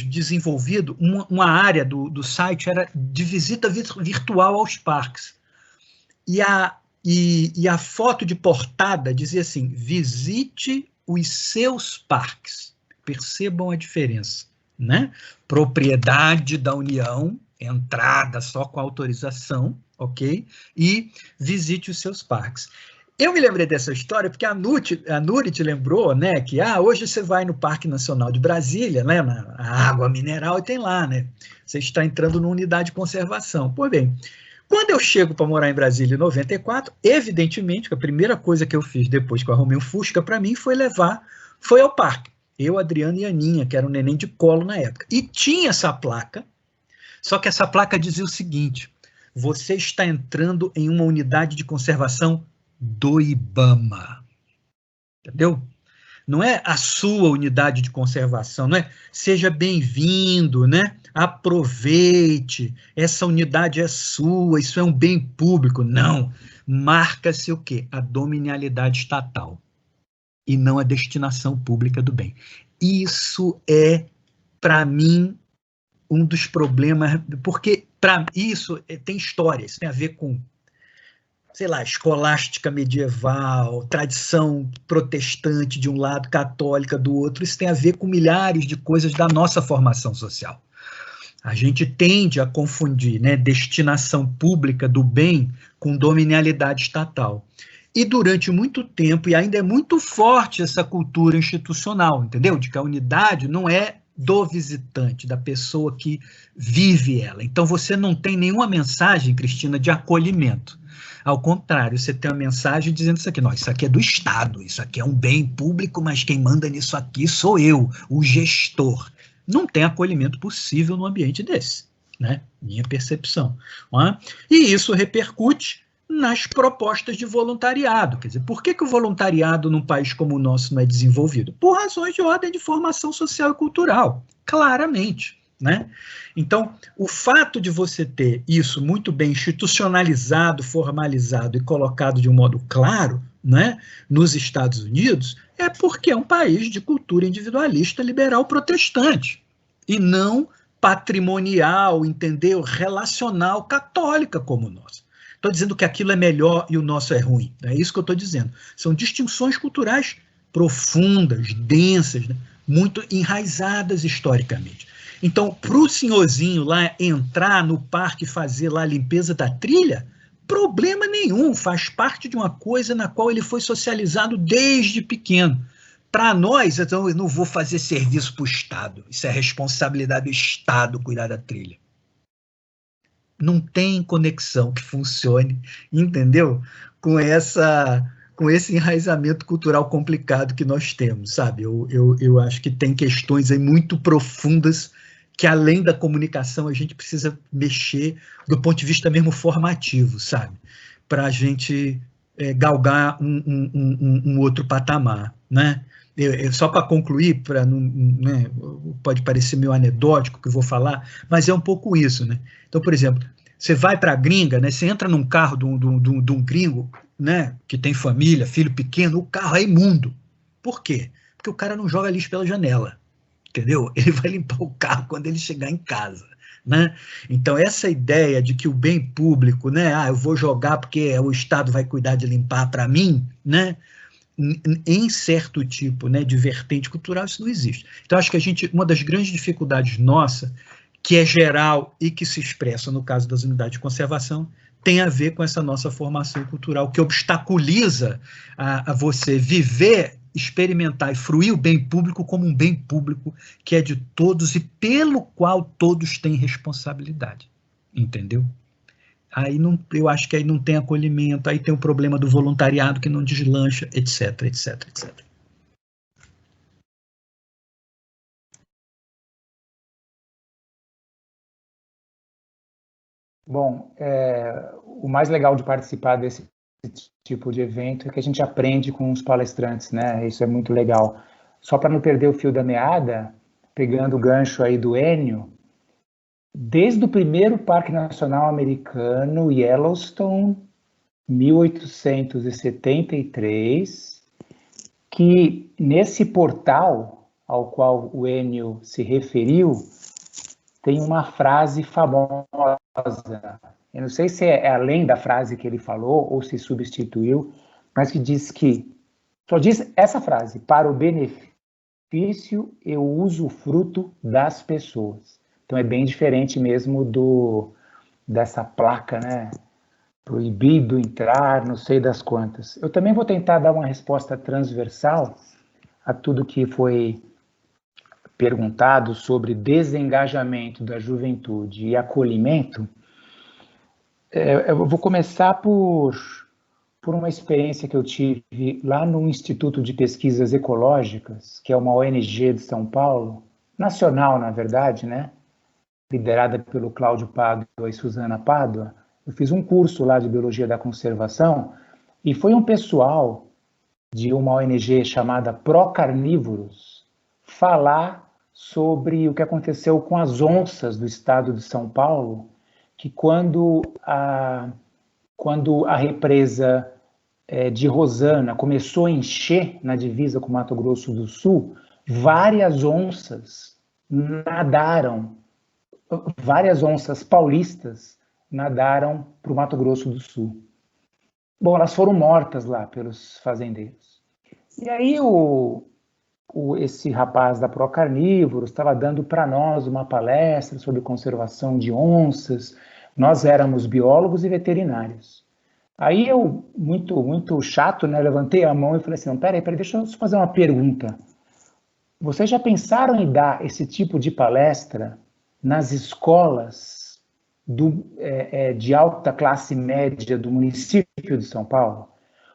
desenvolvido uma área do site, era de visita virtual aos parques. E a foto de portada dizia assim, visite os seus parques. Percebam a diferença, né? Propriedade da União, entrada só com autorização, ok? E visite os seus parques. Eu me lembrei dessa história porque a Nurit lembrou, né, que hoje você vai no Parque Nacional de Brasília, né, na água mineral, e tem lá, né? Você está entrando numa unidade de conservação. Pois bem, quando eu chego para morar em Brasília em 94, evidentemente, que a primeira coisa que eu fiz depois que eu arrumei um Fusca para mim foi ao parque. Eu, Adriana e Aninha, que era um neném de colo na época. E tinha essa placa, só que essa placa dizia o seguinte, você está entrando em uma unidade de conservação do IBAMA, entendeu? Não é a sua unidade de conservação, não é? Seja bem-vindo, né? Aproveite, essa unidade é sua, isso é um bem público. Não, marca-se o quê? A dominialidade estatal e não a destinação pública do bem. Isso é, para mim, um dos problemas, porque para isso tem história, isso tem a ver com, sei lá, escolástica medieval, tradição protestante de um lado, católica do outro, isso tem a ver com milhares de coisas da nossa formação social. A gente tende a confundir, né, destinação pública do bem com dominialidade estatal. E durante muito tempo, e ainda é muito forte essa cultura institucional, entendeu? De que a unidade não é do visitante, da pessoa que vive ela. Então você não tem nenhuma mensagem, Cristina, de acolhimento. Ao contrário, você tem uma mensagem dizendo isso aqui, não, isso aqui é do Estado, isso aqui é um bem público, mas quem manda nisso aqui sou eu, o gestor. Não tem acolhimento possível num ambiente desse, né? Minha percepção. E isso repercute nas propostas de voluntariado. Quer dizer, por que o voluntariado num país como o nosso não é desenvolvido? Por razões de ordem de formação social e cultural, claramente. Né? Então, o fato de você ter isso muito bem institucionalizado, formalizado e colocado de um modo claro, né, nos Estados Unidos, é porque é um país de cultura individualista, liberal, protestante, e não patrimonial, entendeu? Relacional, católica como o nosso. Estou dizendo que aquilo é melhor e o nosso é ruim, é isso que eu estou dizendo. São distinções culturais profundas, densas, né, muito enraizadas historicamente. Então, para o senhorzinho lá entrar no parque e fazer lá a limpeza da trilha, problema nenhum, faz parte de uma coisa na qual ele foi socializado desde pequeno. Para nós, então, eu não vou fazer serviço para o Estado, isso é responsabilidade do Estado cuidar da trilha. Não tem conexão que funcione, entendeu? Com esse enraizamento cultural complicado que nós temos, sabe? Eu acho que tem questões aí muito profundas que, além da comunicação, a gente precisa mexer do ponto de vista mesmo formativo, sabe? Para a gente galgar um outro patamar, né? Só para concluir, né, pode parecer meio anedótico que eu vou falar, mas é um pouco isso, né? Então, por exemplo, Você vai para a gringa, né? Você entra num carro de um gringo, né? Que tem família, filho pequeno, o carro é imundo. Por quê? Porque o cara não joga lixo pela janela, entendeu? Ele vai limpar o carro quando ele chegar em casa, né? Então, essa ideia de que o bem público, né? Eu vou jogar porque o Estado vai cuidar de limpar para mim, né? Em certo tipo, né, de vertente cultural, isso não existe. Então, acho que uma das grandes dificuldades nossa, que é geral e que se expressa no caso das unidades de conservação, tem a ver com essa nossa formação cultural, que obstaculiza a você viver, experimentar e fruir o bem público como um bem público que é de todos e pelo qual todos têm responsabilidade. Entendeu? Aí não, eu acho que aí não tem acolhimento, aí tem o problema do voluntariado que não deslancha, etc, etc, etc. Bom, o mais legal de participar desse tipo de evento é que a gente aprende com os palestrantes, né? Isso é muito legal. Só para não perder o fio da meada, pegando o gancho aí do Enio, desde o primeiro Parque Nacional Americano, Yellowstone, 1873, que nesse portal ao qual o Enio se referiu, tem uma frase famosa. Eu não sei se é além da frase que ele falou ou se substituiu, mas que diz que, só diz essa frase: para o benefício eu uso o fruto das pessoas. Então é bem diferente mesmo dessa placa, né? Proibido entrar, não sei das quantas. Eu também vou tentar dar uma resposta transversal a tudo que foi perguntado sobre desengajamento da juventude e acolhimento. Eu vou começar por uma experiência que eu tive lá no Instituto de Pesquisas Ecológicas, que é uma ONG de São Paulo, nacional, na verdade, né? Liderada pelo Cláudio Pádua e Suzana Pádua. Eu fiz um curso lá de Biologia da Conservação e foi um pessoal de uma ONG chamada Procarnívoros falar sobre o que aconteceu com as onças do estado de São Paulo, que quando a represa de Rosana começou a encher na divisa com Mato Grosso do Sul, várias onças paulistas nadaram para o Mato Grosso do Sul. Bom, elas foram mortas lá pelos fazendeiros. E aí esse rapaz da Procarnívoros estava dando para nós uma palestra sobre conservação de onças. Nós éramos biólogos e veterinários. Aí eu, muito chato, né, levantei a mão e falei assim, não, peraí, deixa eu fazer uma pergunta. Vocês já pensaram em dar esse tipo de palestra nas escolas de alta classe média do município de São Paulo?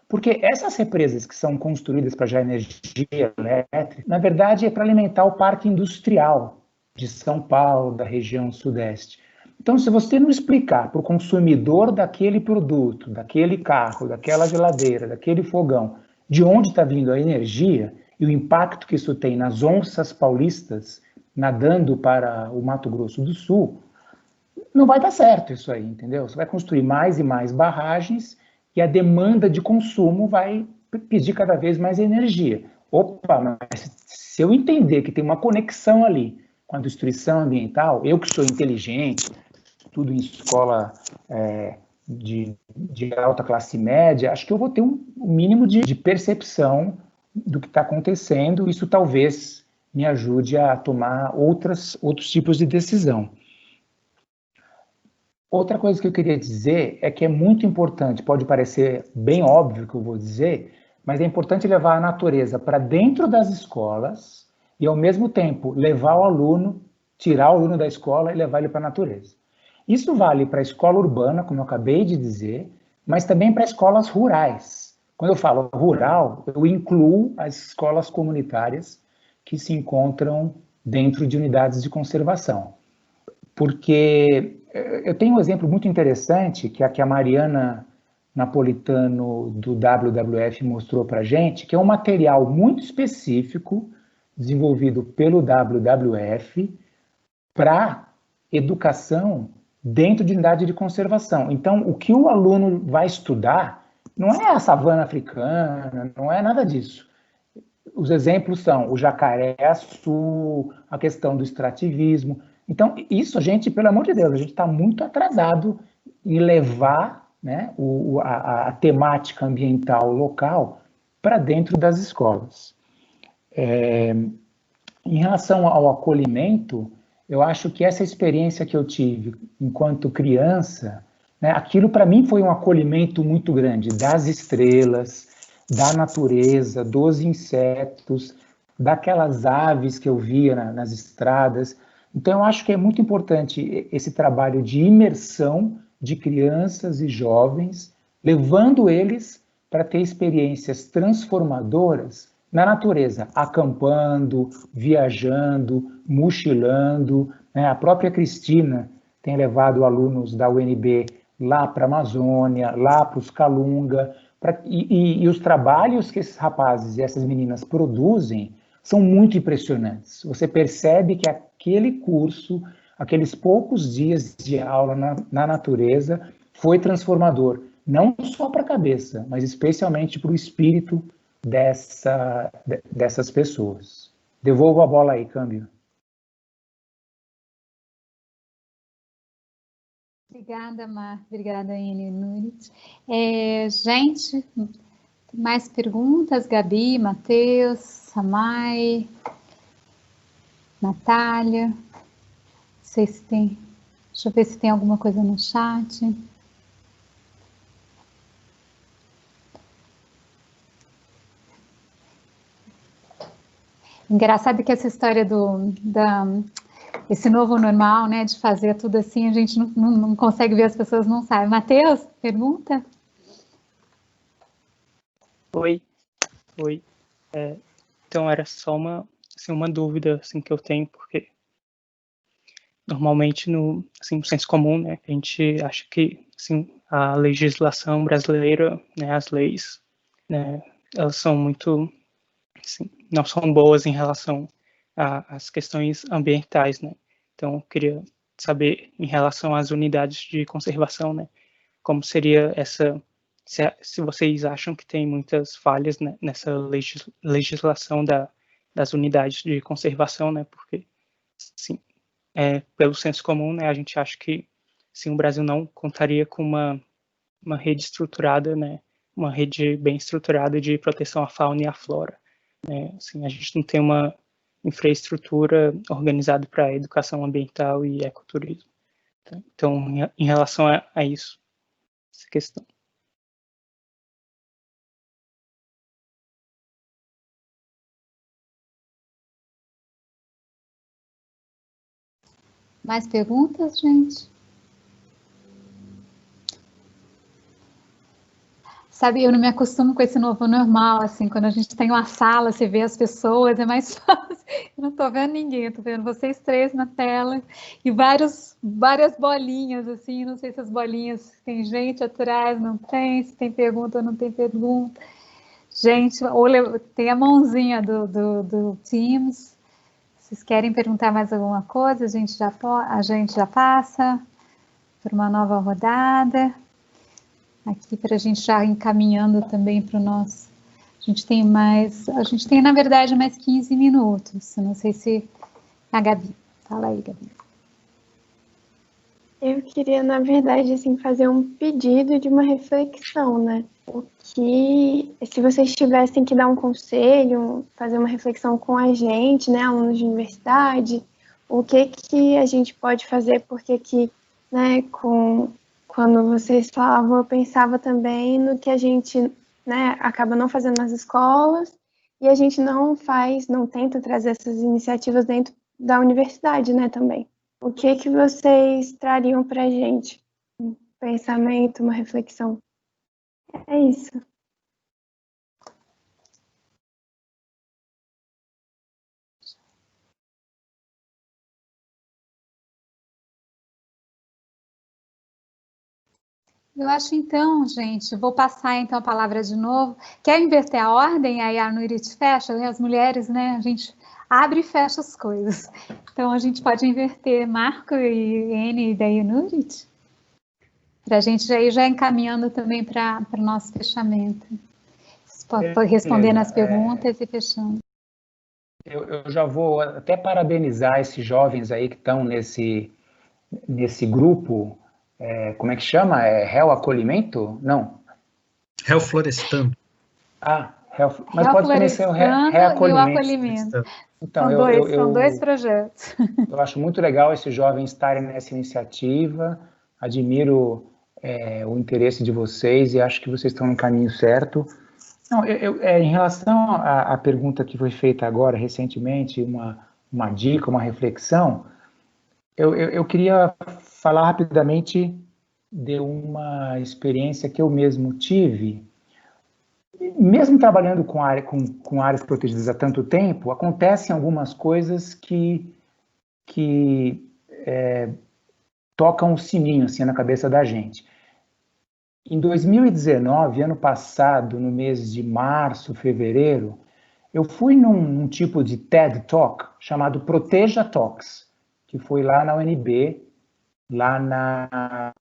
Porque essas represas que são construídas para gerar energia elétrica, na verdade é para alimentar o parque industrial de São Paulo, da região sudeste. Então, se você não explicar para o consumidor daquele produto, daquele carro, daquela geladeira, daquele fogão, de onde está vindo a energia e o impacto que isso tem nas onças paulistas nadando para o Mato Grosso do Sul, não vai dar certo isso aí, entendeu? Você vai construir mais e mais barragens e a demanda de consumo vai pedir cada vez mais energia. Opa, mas se eu entender que tem uma conexão ali com a destruição ambiental, eu que sou inteligente, estudo em escola de alta classe média, acho que eu vou ter um mínimo de percepção do que está acontecendo. Isso talvez me ajude a tomar outros tipos de decisão. Outra coisa que eu queria dizer é que é muito importante, pode parecer bem óbvio que eu vou dizer, mas é importante levar a natureza para dentro das escolas e, ao mesmo tempo, levar o aluno, tirar o aluno da escola e levar ele para a natureza. Isso vale para a escola urbana, como eu acabei de dizer, mas também para escolas rurais. Quando eu falo rural, eu incluo as escolas comunitárias que se encontram dentro de unidades de conservação. Porque eu tenho um exemplo muito interessante que a Mariana Napolitano do WWF mostrou para a gente, que é um material muito específico desenvolvido pelo WWF para educação dentro de unidade de conservação. Então, o que o aluno vai estudar não é a savana africana, não é nada disso. Os exemplos são o jacaré-açu, a questão do extrativismo. Então, isso, gente, pelo amor de Deus, a gente está muito atrasado em levar, né, a temática ambiental local para dentro das escolas. Em relação ao acolhimento, eu acho que essa experiência que eu tive enquanto criança, né, aquilo para mim foi um acolhimento muito grande, das estrelas, da natureza, dos insetos, daquelas aves que eu via nas estradas. Então, eu acho que é muito importante esse trabalho de imersão de crianças e jovens, levando eles para ter experiências transformadoras na natureza, acampando, viajando, mochilando, né? A própria Cristina tem levado alunos da UNB lá para a Amazônia, lá para os Calunga, e os trabalhos que esses rapazes e essas meninas produzem são muito impressionantes. Você percebe que aquele curso, aqueles poucos dias de aula na natureza, foi transformador, não só para a cabeça, mas especialmente para o espírito dessas pessoas. Devolvo a bola aí, câmbio. Obrigada, Mar. Obrigada, Eni Nunes. Gente, mais perguntas? Gabi, Matheus, Samai, Natália. Não sei se tem. Deixa eu ver se tem alguma coisa no chat. Engraçado que essa história esse novo normal, né, de fazer tudo assim, a gente não consegue ver, as pessoas não sabem. Matheus, pergunta? Oi. Então, era só uma dúvida assim, que eu tenho, porque normalmente no senso comum, né, a gente acha que assim, a legislação brasileira, né, as leis, né, elas são muito, assim, não são boas em relação às questões ambientais, né? Então, eu queria saber, em relação às unidades de conservação, né, como seria se vocês acham que tem muitas falhas, né, nessa legislação das unidades de conservação, né, porque, sim, pelo senso comum, né, a gente acha que, sim, o Brasil não contaria com uma rede estruturada, né, uma rede bem estruturada de proteção à fauna e à flora, né, assim, a gente não tem uma infraestrutura organizada para a educação ambiental e ecoturismo. Então, em relação a isso, essa questão. Mais perguntas, gente? Sabe, eu não me acostumo com esse novo normal, assim, quando a gente tem uma sala, você vê as pessoas, é mais fácil. Eu não estou vendo ninguém, eu estou vendo vocês três na tela e várias bolinhas, assim, não sei se as bolinhas tem gente atrás, não tem, se tem pergunta ou não tem pergunta. Gente, ou tem a mãozinha do Teams. Vocês querem perguntar mais alguma coisa? A gente já passa por uma nova rodada. Aqui para a gente já encaminhando também para o nosso. A gente tem, na verdade, mais 15 minutos. Eu não sei se a Gabi. Fala aí, Gabi. Eu queria, na verdade, assim, fazer um pedido de uma reflexão, né? Se vocês tivessem que dar um conselho, fazer uma reflexão com a gente, né, alunos de universidade, o que a gente pode fazer, porque aqui, né, quando vocês falavam, eu pensava também no que a gente, né, acaba não fazendo nas escolas e a gente não tenta trazer essas iniciativas dentro da universidade, né, também. O que vocês trariam para a gente? Um pensamento, uma reflexão? É isso. Eu acho então, gente, vou passar então a palavra de novo. Quer inverter a ordem? Aí a Nurit fecha, as mulheres, né? A gente abre e fecha as coisas. Então, a gente pode inverter Marco e N e daí Nurit, para a gente já ir encaminhando também para o nosso fechamento. Pode responder nas perguntas e fechando. Eu já vou até parabenizar esses jovens aí que estão nesse grupo, como é que chama? Réu Acolhimento? Não. Réu Florestando. Mas pode também ser o Reacolhimento. E o acolhimento. Então, são dois projetos. Eu acho muito legal esses jovens estarem nessa iniciativa, admiro o interesse de vocês e acho que vocês estão no caminho certo. Não, em relação à pergunta que foi feita agora, recentemente, uma dica, uma reflexão, eu queria falar rapidamente de uma experiência que eu mesmo tive. Mesmo trabalhando com áreas protegidas há tanto tempo, acontecem algumas coisas que tocam um sininho assim, na cabeça da gente. Em 2019, ano passado, no mês de março, fevereiro, eu fui num tipo de TED Talk chamado Proteja Talks, que foi lá na UNB, lá na...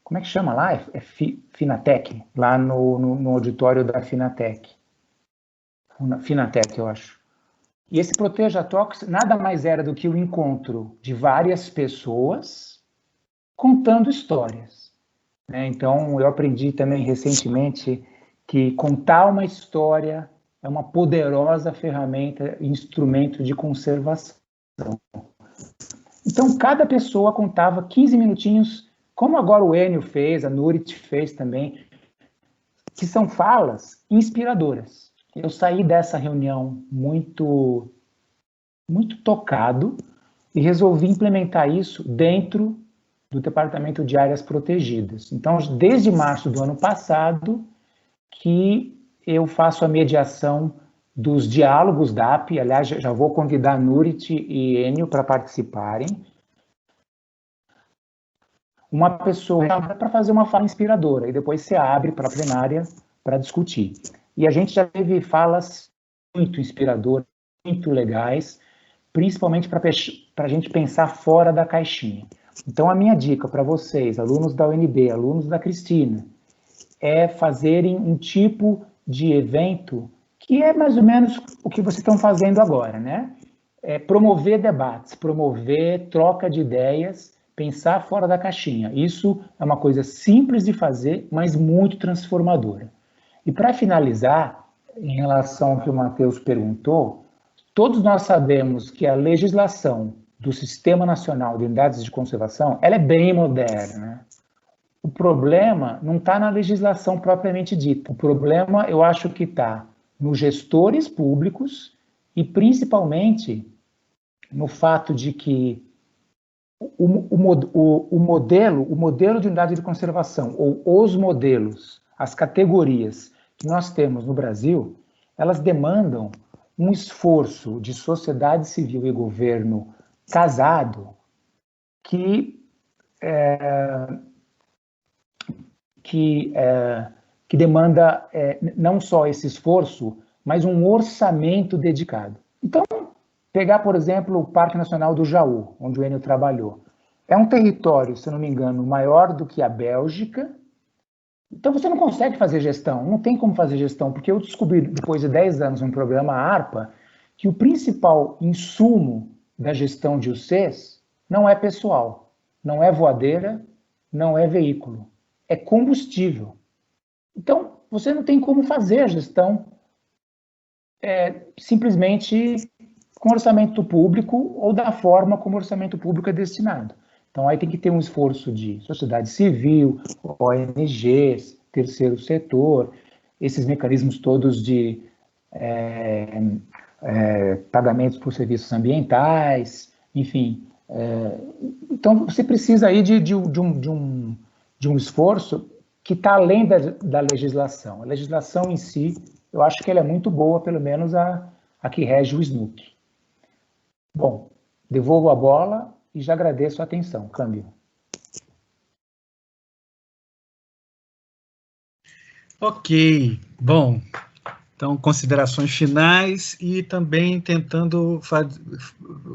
Como é que chama lá? Finatec, lá no auditório da Finatec. Finatec, eu acho. E esse Proteja Talks nada mais era do que o encontro de várias pessoas contando histórias. Então, eu aprendi também recentemente que contar uma história é uma poderosa ferramenta, instrumento de conservação. Então, cada pessoa contava 15 minutinhos, como agora o Enio fez, a Nurit fez também, que são falas inspiradoras. Eu saí dessa reunião muito tocado e resolvi implementar isso dentro do Departamento de Áreas Protegidas. Então, desde março do ano passado, que eu faço a mediação dos diálogos DAP, aliás, já vou convidar Nurit e Enio para participarem. Uma pessoa para fazer uma fala inspiradora, e depois se abre para a plenária para discutir. E a gente já teve falas muito inspiradoras, muito legais, principalmente para a gente pensar fora da caixinha. Então, a minha dica para vocês, alunos da UNB, alunos da Cristina, é fazerem um tipo de evento que é mais ou menos o que vocês estão fazendo agora, né? Promover debates, promover troca de ideias, pensar fora da caixinha. Isso é uma coisa simples de fazer, mas muito transformadora. E para finalizar, em relação ao que o Matheus perguntou, todos nós sabemos que a legislação do Sistema Nacional de Unidades de Conservação, ela é bem moderna, né? O problema não está na legislação propriamente dita. O problema, eu acho que está nos gestores públicos e, principalmente, no fato de que o modelo de unidade de conservação, ou os modelos, as categorias que nós temos no Brasil, elas demandam um esforço de sociedade civil e governo casado que demanda não só esse esforço, mas um orçamento dedicado. Então, pegar, por exemplo, o Parque Nacional do Jaú, onde o Enio trabalhou. É um território, se eu não me engano, maior do que a Bélgica. Então, você não consegue fazer gestão, não tem como fazer gestão, porque eu descobri, depois de 10 anos no programa ARPA, que o principal insumo da gestão de UCs não é pessoal, não é voadeira, não é veículo, é combustível. Então, você não tem como fazer a gestão simplesmente com orçamento público ou da forma como o orçamento público é destinado. Então, aí tem que ter um esforço de sociedade civil, ONGs, terceiro setor, esses mecanismos todos de pagamentos por serviços ambientais, enfim. Então, você precisa aí de um esforço que está além da legislação. A legislação em si, eu acho que ela é muito boa, pelo menos a que rege o SNUC. Bom, devolvo a bola e já agradeço a atenção. Câmbio. Ok, bom, Então, considerações finais e também tentando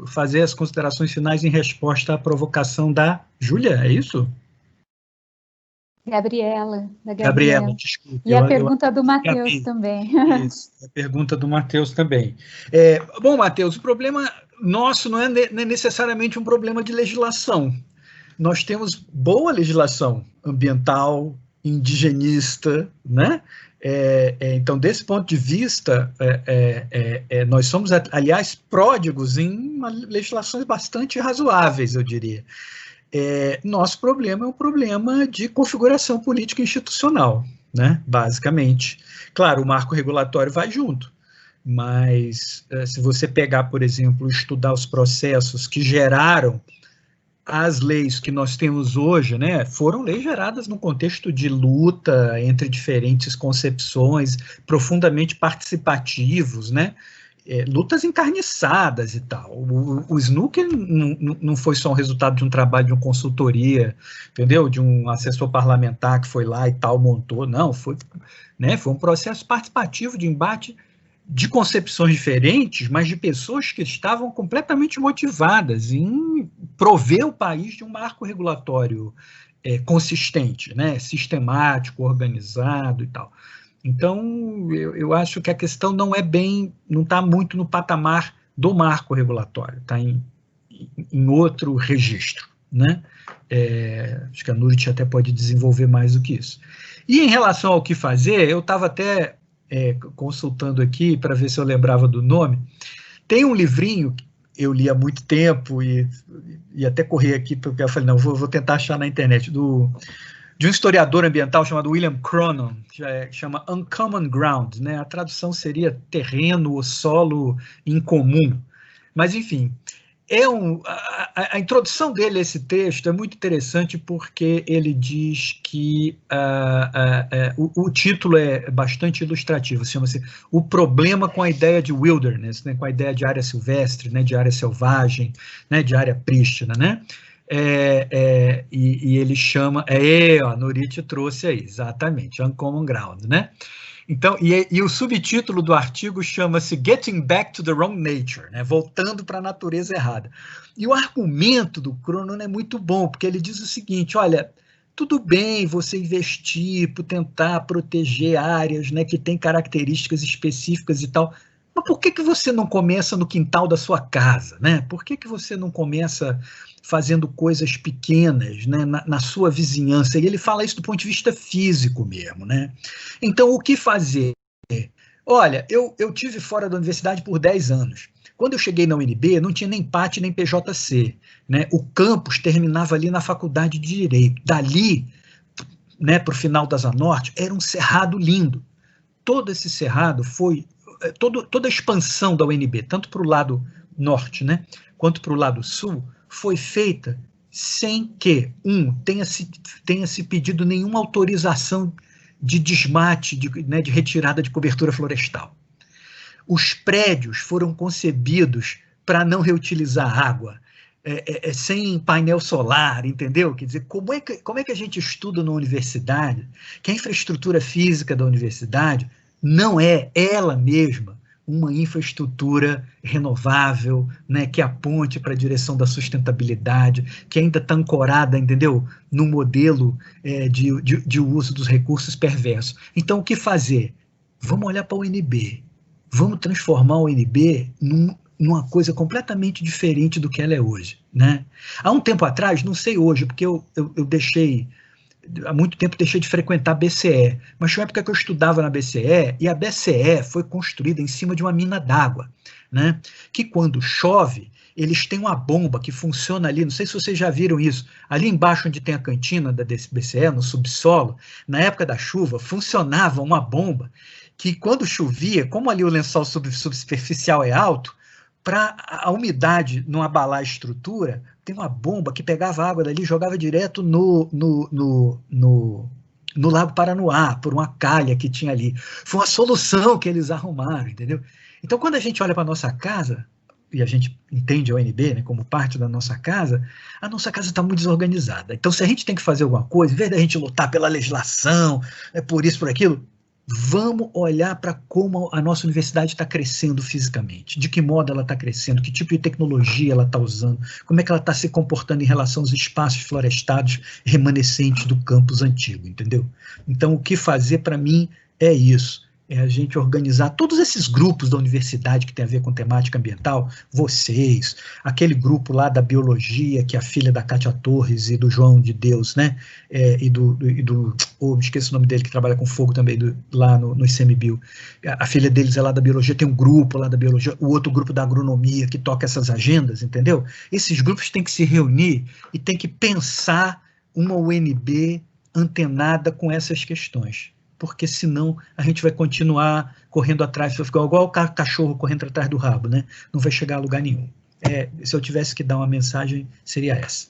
fazer as considerações finais em resposta à provocação da Júlia, é isso? Gabriela. Gabriela, desculpe. E a pergunta do Matheus também. Isso, a pergunta do Matheus também. Bom, Matheus, o problema nosso não é necessariamente um problema de legislação. Nós temos boa legislação ambiental, indigenista, né? Então, desse ponto de vista, nós somos, aliás, pródigos em legislações bastante razoáveis, eu diria. Nosso problema é um problema de configuração política institucional, né? Basicamente. Claro, o marco regulatório vai junto, mas se você pegar, por exemplo, estudar os processos que geraram as leis que nós temos hoje, né, foram leis geradas no contexto de luta entre diferentes concepções, profundamente participativos, né, lutas encarniçadas e tal. O SNUC não foi só um resultado de um trabalho de uma consultoria, entendeu? De um assessor parlamentar que foi lá e tal, montou. Não, foi um processo participativo de embate de concepções diferentes, mas de pessoas que estavam completamente motivadas em prover o país de um marco regulatório consistente, né, sistemático, organizado e tal. Então, eu acho que a questão não está muito no patamar do marco regulatório, está em outro registro, né? Acho que a Nurit até pode desenvolver mais do que isso. E em relação ao que fazer, eu estava até consultando aqui para ver se eu lembrava do nome. Tem um livrinho que eu li há muito tempo e até corri aqui, porque eu falei, não, vou tentar achar na internet, de um historiador ambiental chamado William Cronon, que chama Uncommon Ground, né? A tradução seria terreno ou solo incomum. Mas, enfim, a introdução dele a esse texto é muito interessante porque ele diz que o título é bastante ilustrativo, chama-se O Problema com a Ideia de Wilderness, né? Com a ideia de área silvestre, né? De área selvagem, né? De área prístina, né? E ele chama, a Nurit trouxe aí, exatamente, Uncommon Ground, né? Então, e o subtítulo do artigo chama-se Getting Back to the Wrong Nature, né? Voltando para a natureza errada. E o argumento do Cronon é muito bom, porque ele diz o seguinte, olha, tudo bem você investir, tentar proteger áreas, né, que têm características específicas e tal, mas por que você não começa no quintal da sua casa, né? Por que você não começa fazendo coisas pequenas, né, na sua vizinhança? E ele fala isso do ponto de vista físico mesmo, né? Então, o que fazer? Olha, eu tive fora da universidade por 10 anos. Quando eu cheguei na UNB, não tinha nem PAT nem PJC, né? O campus terminava ali na faculdade de Direito. Dali, né, para o final da Asa Norte, era um cerrado lindo. Todo esse cerrado foi... Toda a expansão da UNB, tanto para o lado norte, né, quanto para o lado sul, foi feita sem que, tenha se pedido nenhuma autorização de desmate, de retirada de cobertura florestal. Os prédios foram concebidos para não reutilizar água, sem painel solar, entendeu? Quer dizer, como é que a gente estuda na universidade que a infraestrutura física da universidade não é ela mesma uma infraestrutura renovável, né, que aponte para a direção da sustentabilidade, que ainda está ancorada, entendeu, no modelo de uso dos recursos perversos. Então, o que fazer? Vamos olhar para a UNB, vamos transformar a UNB numa coisa completamente diferente do que ela é hoje, né? Há um tempo atrás, não sei hoje, porque eu há muito tempo deixei de frequentar a BCE, mas tinha uma época que eu estudava na BCE, e a BCE foi construída em cima de uma mina d'água, né? Que quando chove, eles têm uma bomba que funciona ali, não sei se vocês já viram isso, ali embaixo onde tem a cantina da BCE, no subsolo, na época da chuva, funcionava uma bomba que quando chovia, como ali o lençol subsuperficial é alto, para a umidade não abalar a estrutura, tem uma bomba que pegava água dali e jogava direto no Lago Paranoá, por uma calha que tinha ali. Foi uma solução que eles arrumaram, entendeu? Então, quando a gente olha para a nossa casa, e a gente entende a UNB, né, como parte da nossa casa, a nossa casa está muito desorganizada. Então, se a gente tem que fazer alguma coisa, em vez da gente lutar pela legislação, por isso, por aquilo, Vamos olhar para como a nossa universidade está crescendo fisicamente, de que modo ela está crescendo, que tipo de tecnologia ela está usando, como é que ela está se comportando em relação aos espaços florestados remanescentes do campus antigo, entendeu? Então, o que fazer para mim é isso. É a gente organizar todos esses grupos da universidade que tem a ver com temática ambiental, vocês, aquele grupo lá da biologia, que é a filha da Cátia Torres e do João de Deus, né? Esqueci o nome dele, que trabalha com fogo também, lá no ICMBio. A filha deles é lá da biologia, tem um grupo lá da biologia, o outro grupo da agronomia, que toca essas agendas, entendeu? Esses grupos têm que se reunir e têm que pensar uma UNB antenada com essas questões, porque senão a gente vai continuar correndo atrás, vai ficar igual o cachorro correndo atrás do rabo, né? Não vai chegar a lugar nenhum. Se eu tivesse que dar uma mensagem, seria essa.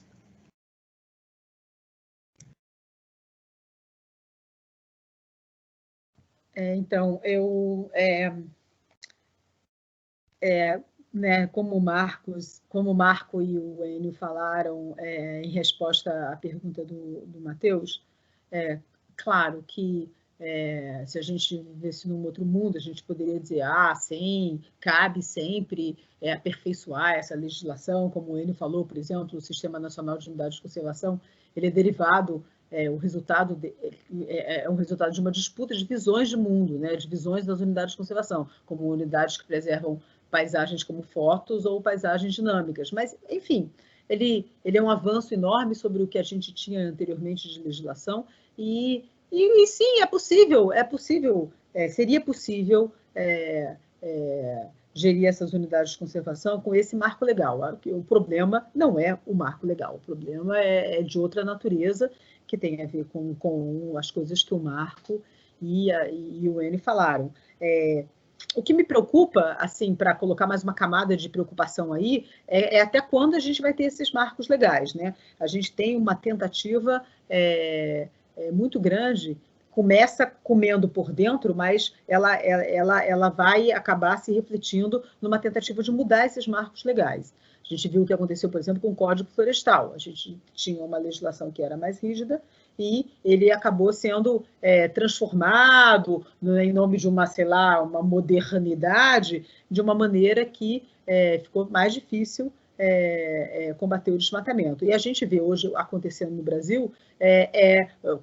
Então, né, como o Marco e o Enio falaram em resposta à pergunta do Matheus, claro que se a gente vivesse num outro mundo, a gente poderia dizer, sim, cabe sempre aperfeiçoar essa legislação, como o Enio falou, por exemplo, o Sistema Nacional de Unidades de Conservação, ele é derivado, o resultado é um resultado de uma disputa de visões de mundo, né, de visões das unidades de conservação, como unidades que preservam paisagens como fotos ou paisagens dinâmicas, mas, enfim, ele é um avanço enorme sobre o que a gente tinha anteriormente de legislação e sim, seria possível gerir essas unidades de conservação com esse marco legal. O problema não é o marco legal, o problema é de outra natureza, que tem a ver com as coisas que o Marco e o Enio falaram. O que me preocupa, assim, para colocar mais uma camada de preocupação aí, é até quando a gente vai ter esses marcos legais, né? A gente tem uma tentativa muito grande, começa comendo por dentro, mas ela vai acabar se refletindo numa tentativa de mudar esses marcos legais. A gente viu o que aconteceu, por exemplo, com o Código Florestal. A gente tinha uma legislação que era mais rígida e ele acabou sendo transformado em nome de uma, sei lá, uma modernidade, de uma maneira que ficou mais difícil combater o desmatamento. E a gente vê hoje acontecendo no Brasil,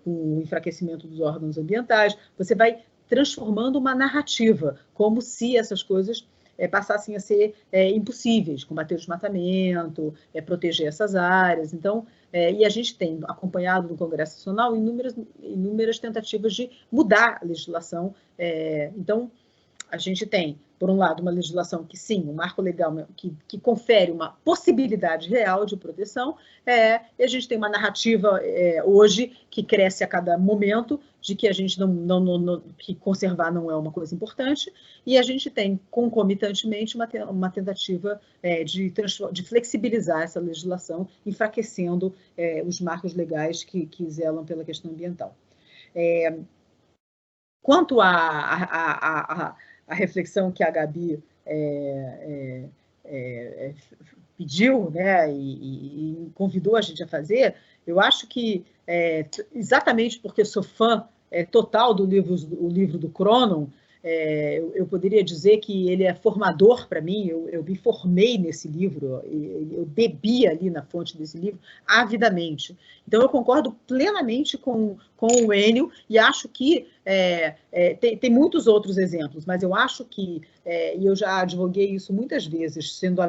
com o enfraquecimento dos órgãos ambientais, você vai transformando uma narrativa, como se essas coisas passassem a ser impossíveis, combater o desmatamento, proteger essas áreas. Então, e a gente tem acompanhado no Congresso Nacional inúmeras tentativas de mudar a legislação. Então, a gente tem, por um lado, uma legislação que, sim, um marco legal que confere uma possibilidade real de proteção, e a gente tem uma narrativa hoje que cresce a cada momento de que a gente que conservar não é uma coisa importante, e a gente tem, concomitantemente, uma tentativa de flexibilizar essa legislação, enfraquecendo os marcos legais que zelam pela questão ambiental. Quanto à reflexão que a Gabi pediu, né, e convidou a gente a fazer, eu acho que, exatamente porque sou fã total do livro do Cronon, eu poderia dizer que ele é formador para mim, eu me formei nesse livro, eu bebi ali na fonte desse livro avidamente. Então, eu concordo plenamente com o Enio e acho que tem muitos outros exemplos, mas eu acho que, e eu já advoguei isso muitas vezes, sendo a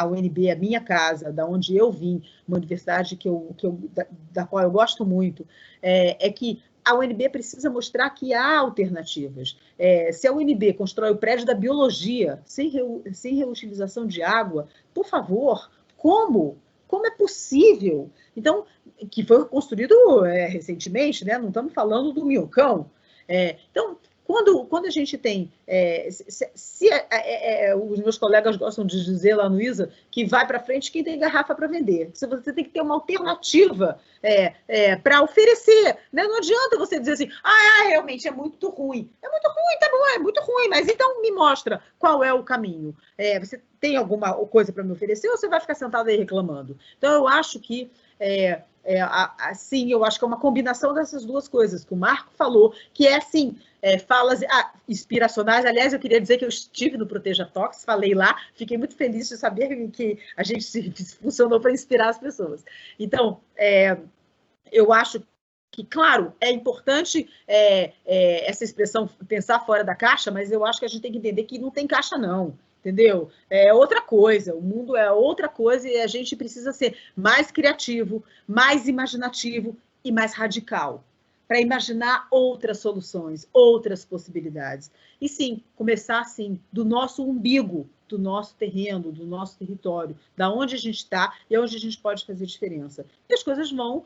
UNB a minha casa, da onde eu vim, uma universidade da qual eu gosto muito, que a UNB precisa mostrar que há alternativas. Se a UNB constrói o prédio da biologia sem reutilização de água, por favor, como? Como é possível? Então, que foi construído recentemente, né? Não estamos falando do Minhocão. Então, quando a gente tem... os meus colegas gostam de dizer lá no ISA que vai para frente quem tem garrafa para vender. Você tem que ter uma alternativa para oferecer. Né? Não adianta você dizer assim, realmente é muito ruim. É muito ruim, tá bom, é muito ruim, mas então me mostra qual é o caminho. Você tem alguma coisa para me oferecer ou você vai ficar sentado aí reclamando? Então, eu acho que assim, eu acho que é uma combinação dessas duas coisas que o Marco falou, que é assim, falas inspiracionais. Aliás, eu queria dizer que eu estive no Proteja Tox, falei lá, fiquei muito feliz de saber que a gente funcionou para inspirar as pessoas. Então, eu acho que, claro, é importante essa expressão pensar fora da caixa, mas eu acho que a gente tem que entender que não tem caixa, não. Entendeu? É outra coisa, o mundo é outra coisa e a gente precisa ser mais criativo, mais imaginativo e mais radical para imaginar outras soluções, outras possibilidades. E sim, começar assim, do nosso umbigo, do nosso terreno, do nosso território, da onde a gente está e onde a gente pode fazer diferença. E as coisas vão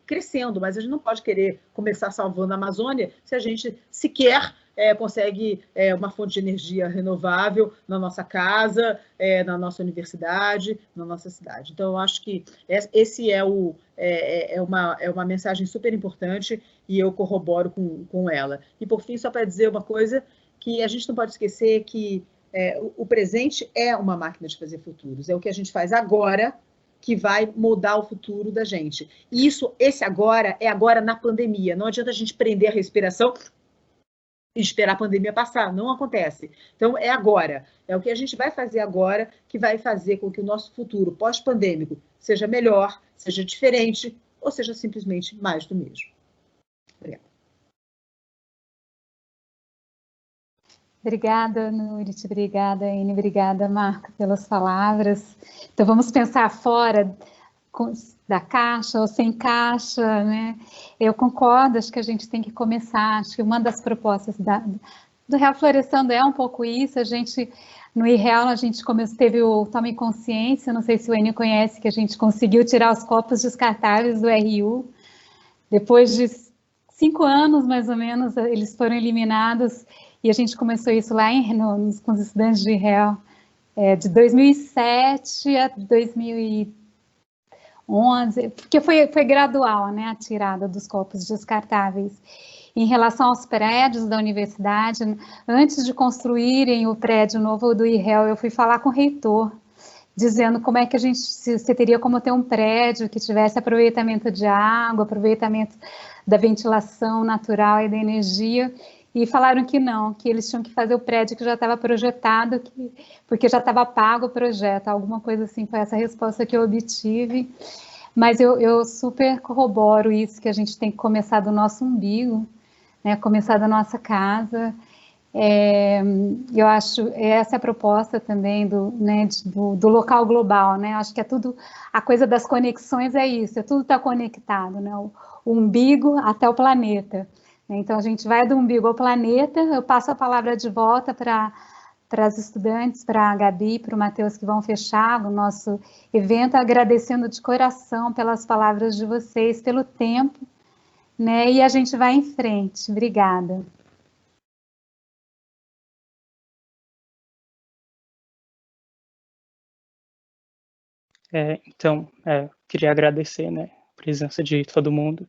crescendo, mas a gente não pode querer começar salvando a Amazônia se a gente sequer consegue uma fonte de energia renovável na nossa casa, na nossa universidade, na nossa cidade. Então, eu acho que esse é uma mensagem super importante e eu corroboro com ela. E, por fim, só para dizer uma coisa, que a gente não pode esquecer que o presente é uma máquina de fazer futuros. É o que a gente faz agora que vai moldar o futuro da gente. E esse agora é agora na pandemia. Não adianta a gente prender a respiração e esperar a pandemia passar. Não acontece. Então, é agora. É o que a gente vai fazer agora que vai fazer com que o nosso futuro pós-pandêmico seja melhor, seja diferente ou seja simplesmente mais do mesmo. Obrigada. Obrigada, Nurit, obrigada, Ine, obrigada, Marco, pelas palavras. Então, vamos pensar fora da caixa ou sem caixa, né? Eu concordo, acho que a gente tem que começar, acho que uma das propostas do Reflorestando é um pouco isso, a gente, no IREAL, a gente teve o Tome Consciência, não sei se o Enio conhece, que a gente conseguiu tirar os copos descartáveis do RU, depois de 5 anos, mais ou menos, eles foram eliminados, e a gente começou isso lá com os estudantes de IREAL, de 2007 a 2011, porque foi gradual, né, a tirada dos copos descartáveis. Em relação aos prédios da universidade, antes de construírem o prédio novo do IREL, eu fui falar com o reitor, dizendo como é que você teria como ter um prédio que tivesse aproveitamento de água, aproveitamento da ventilação natural e da energia, e falaram que não, que eles tinham que fazer o prédio que já estava projetado, porque já estava pago o projeto, alguma coisa assim, foi essa resposta que eu obtive. Mas eu super corroboro isso, que a gente tem que começar do nosso umbigo, né, começar da nossa casa. Eu acho, essa é a proposta também do local global, né, acho que é tudo, a coisa das conexões é isso, tudo está conectado, né, o umbigo até o planeta. Então, a gente vai do umbigo ao planeta, eu passo a palavra de volta para as estudantes, para a Gabi, para o Matheus, que vão fechar o nosso evento, agradecendo de coração pelas palavras de vocês, pelo tempo, né? E a gente vai em frente. Obrigada. Então, queria agradecer, né, a presença de todo mundo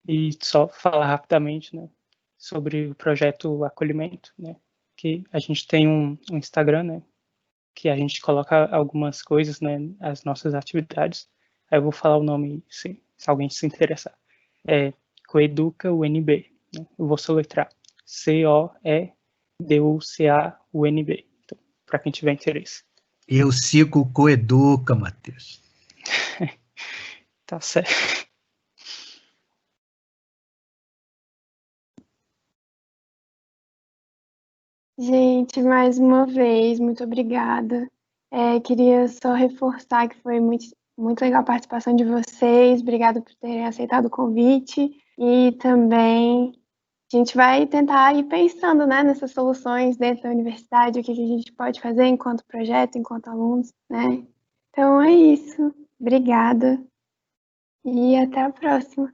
e só falar rapidamente, né, sobre o projeto Acolhimento, né, que a gente tem um Instagram, né, que a gente coloca algumas coisas, né, as nossas atividades. Aí eu vou falar o nome, se alguém se interessar. Coeduca UNB, né? Eu vou soletrar COEDUCAUNB, então, para quem tiver interesse. Eu sigo o Coeduca, Matheus. Tá certo. Gente, mais uma vez, muito obrigada. Queria só reforçar que foi muito legal a participação de vocês. Obrigada por terem aceitado o convite. E também a gente vai tentar ir pensando, né, nessas soluções dentro da universidade, o que a gente pode fazer enquanto projeto, enquanto alunos, né? Então é isso. Obrigada. E até a próxima.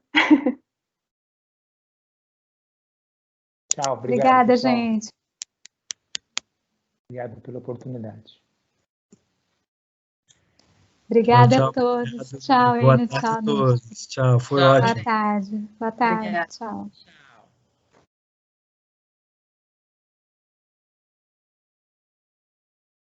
Tchau, obrigado. Obrigada, pessoal. gente. Obrigado pela oportunidade. Obrigada Tchau, a todos. obrigado. Tchau, Boa Enio. tarde Tchau, a todos. Tchau, foi Tchau. ótimo. Boa tarde. Boa tarde. Obrigada. Tchau. Tchau.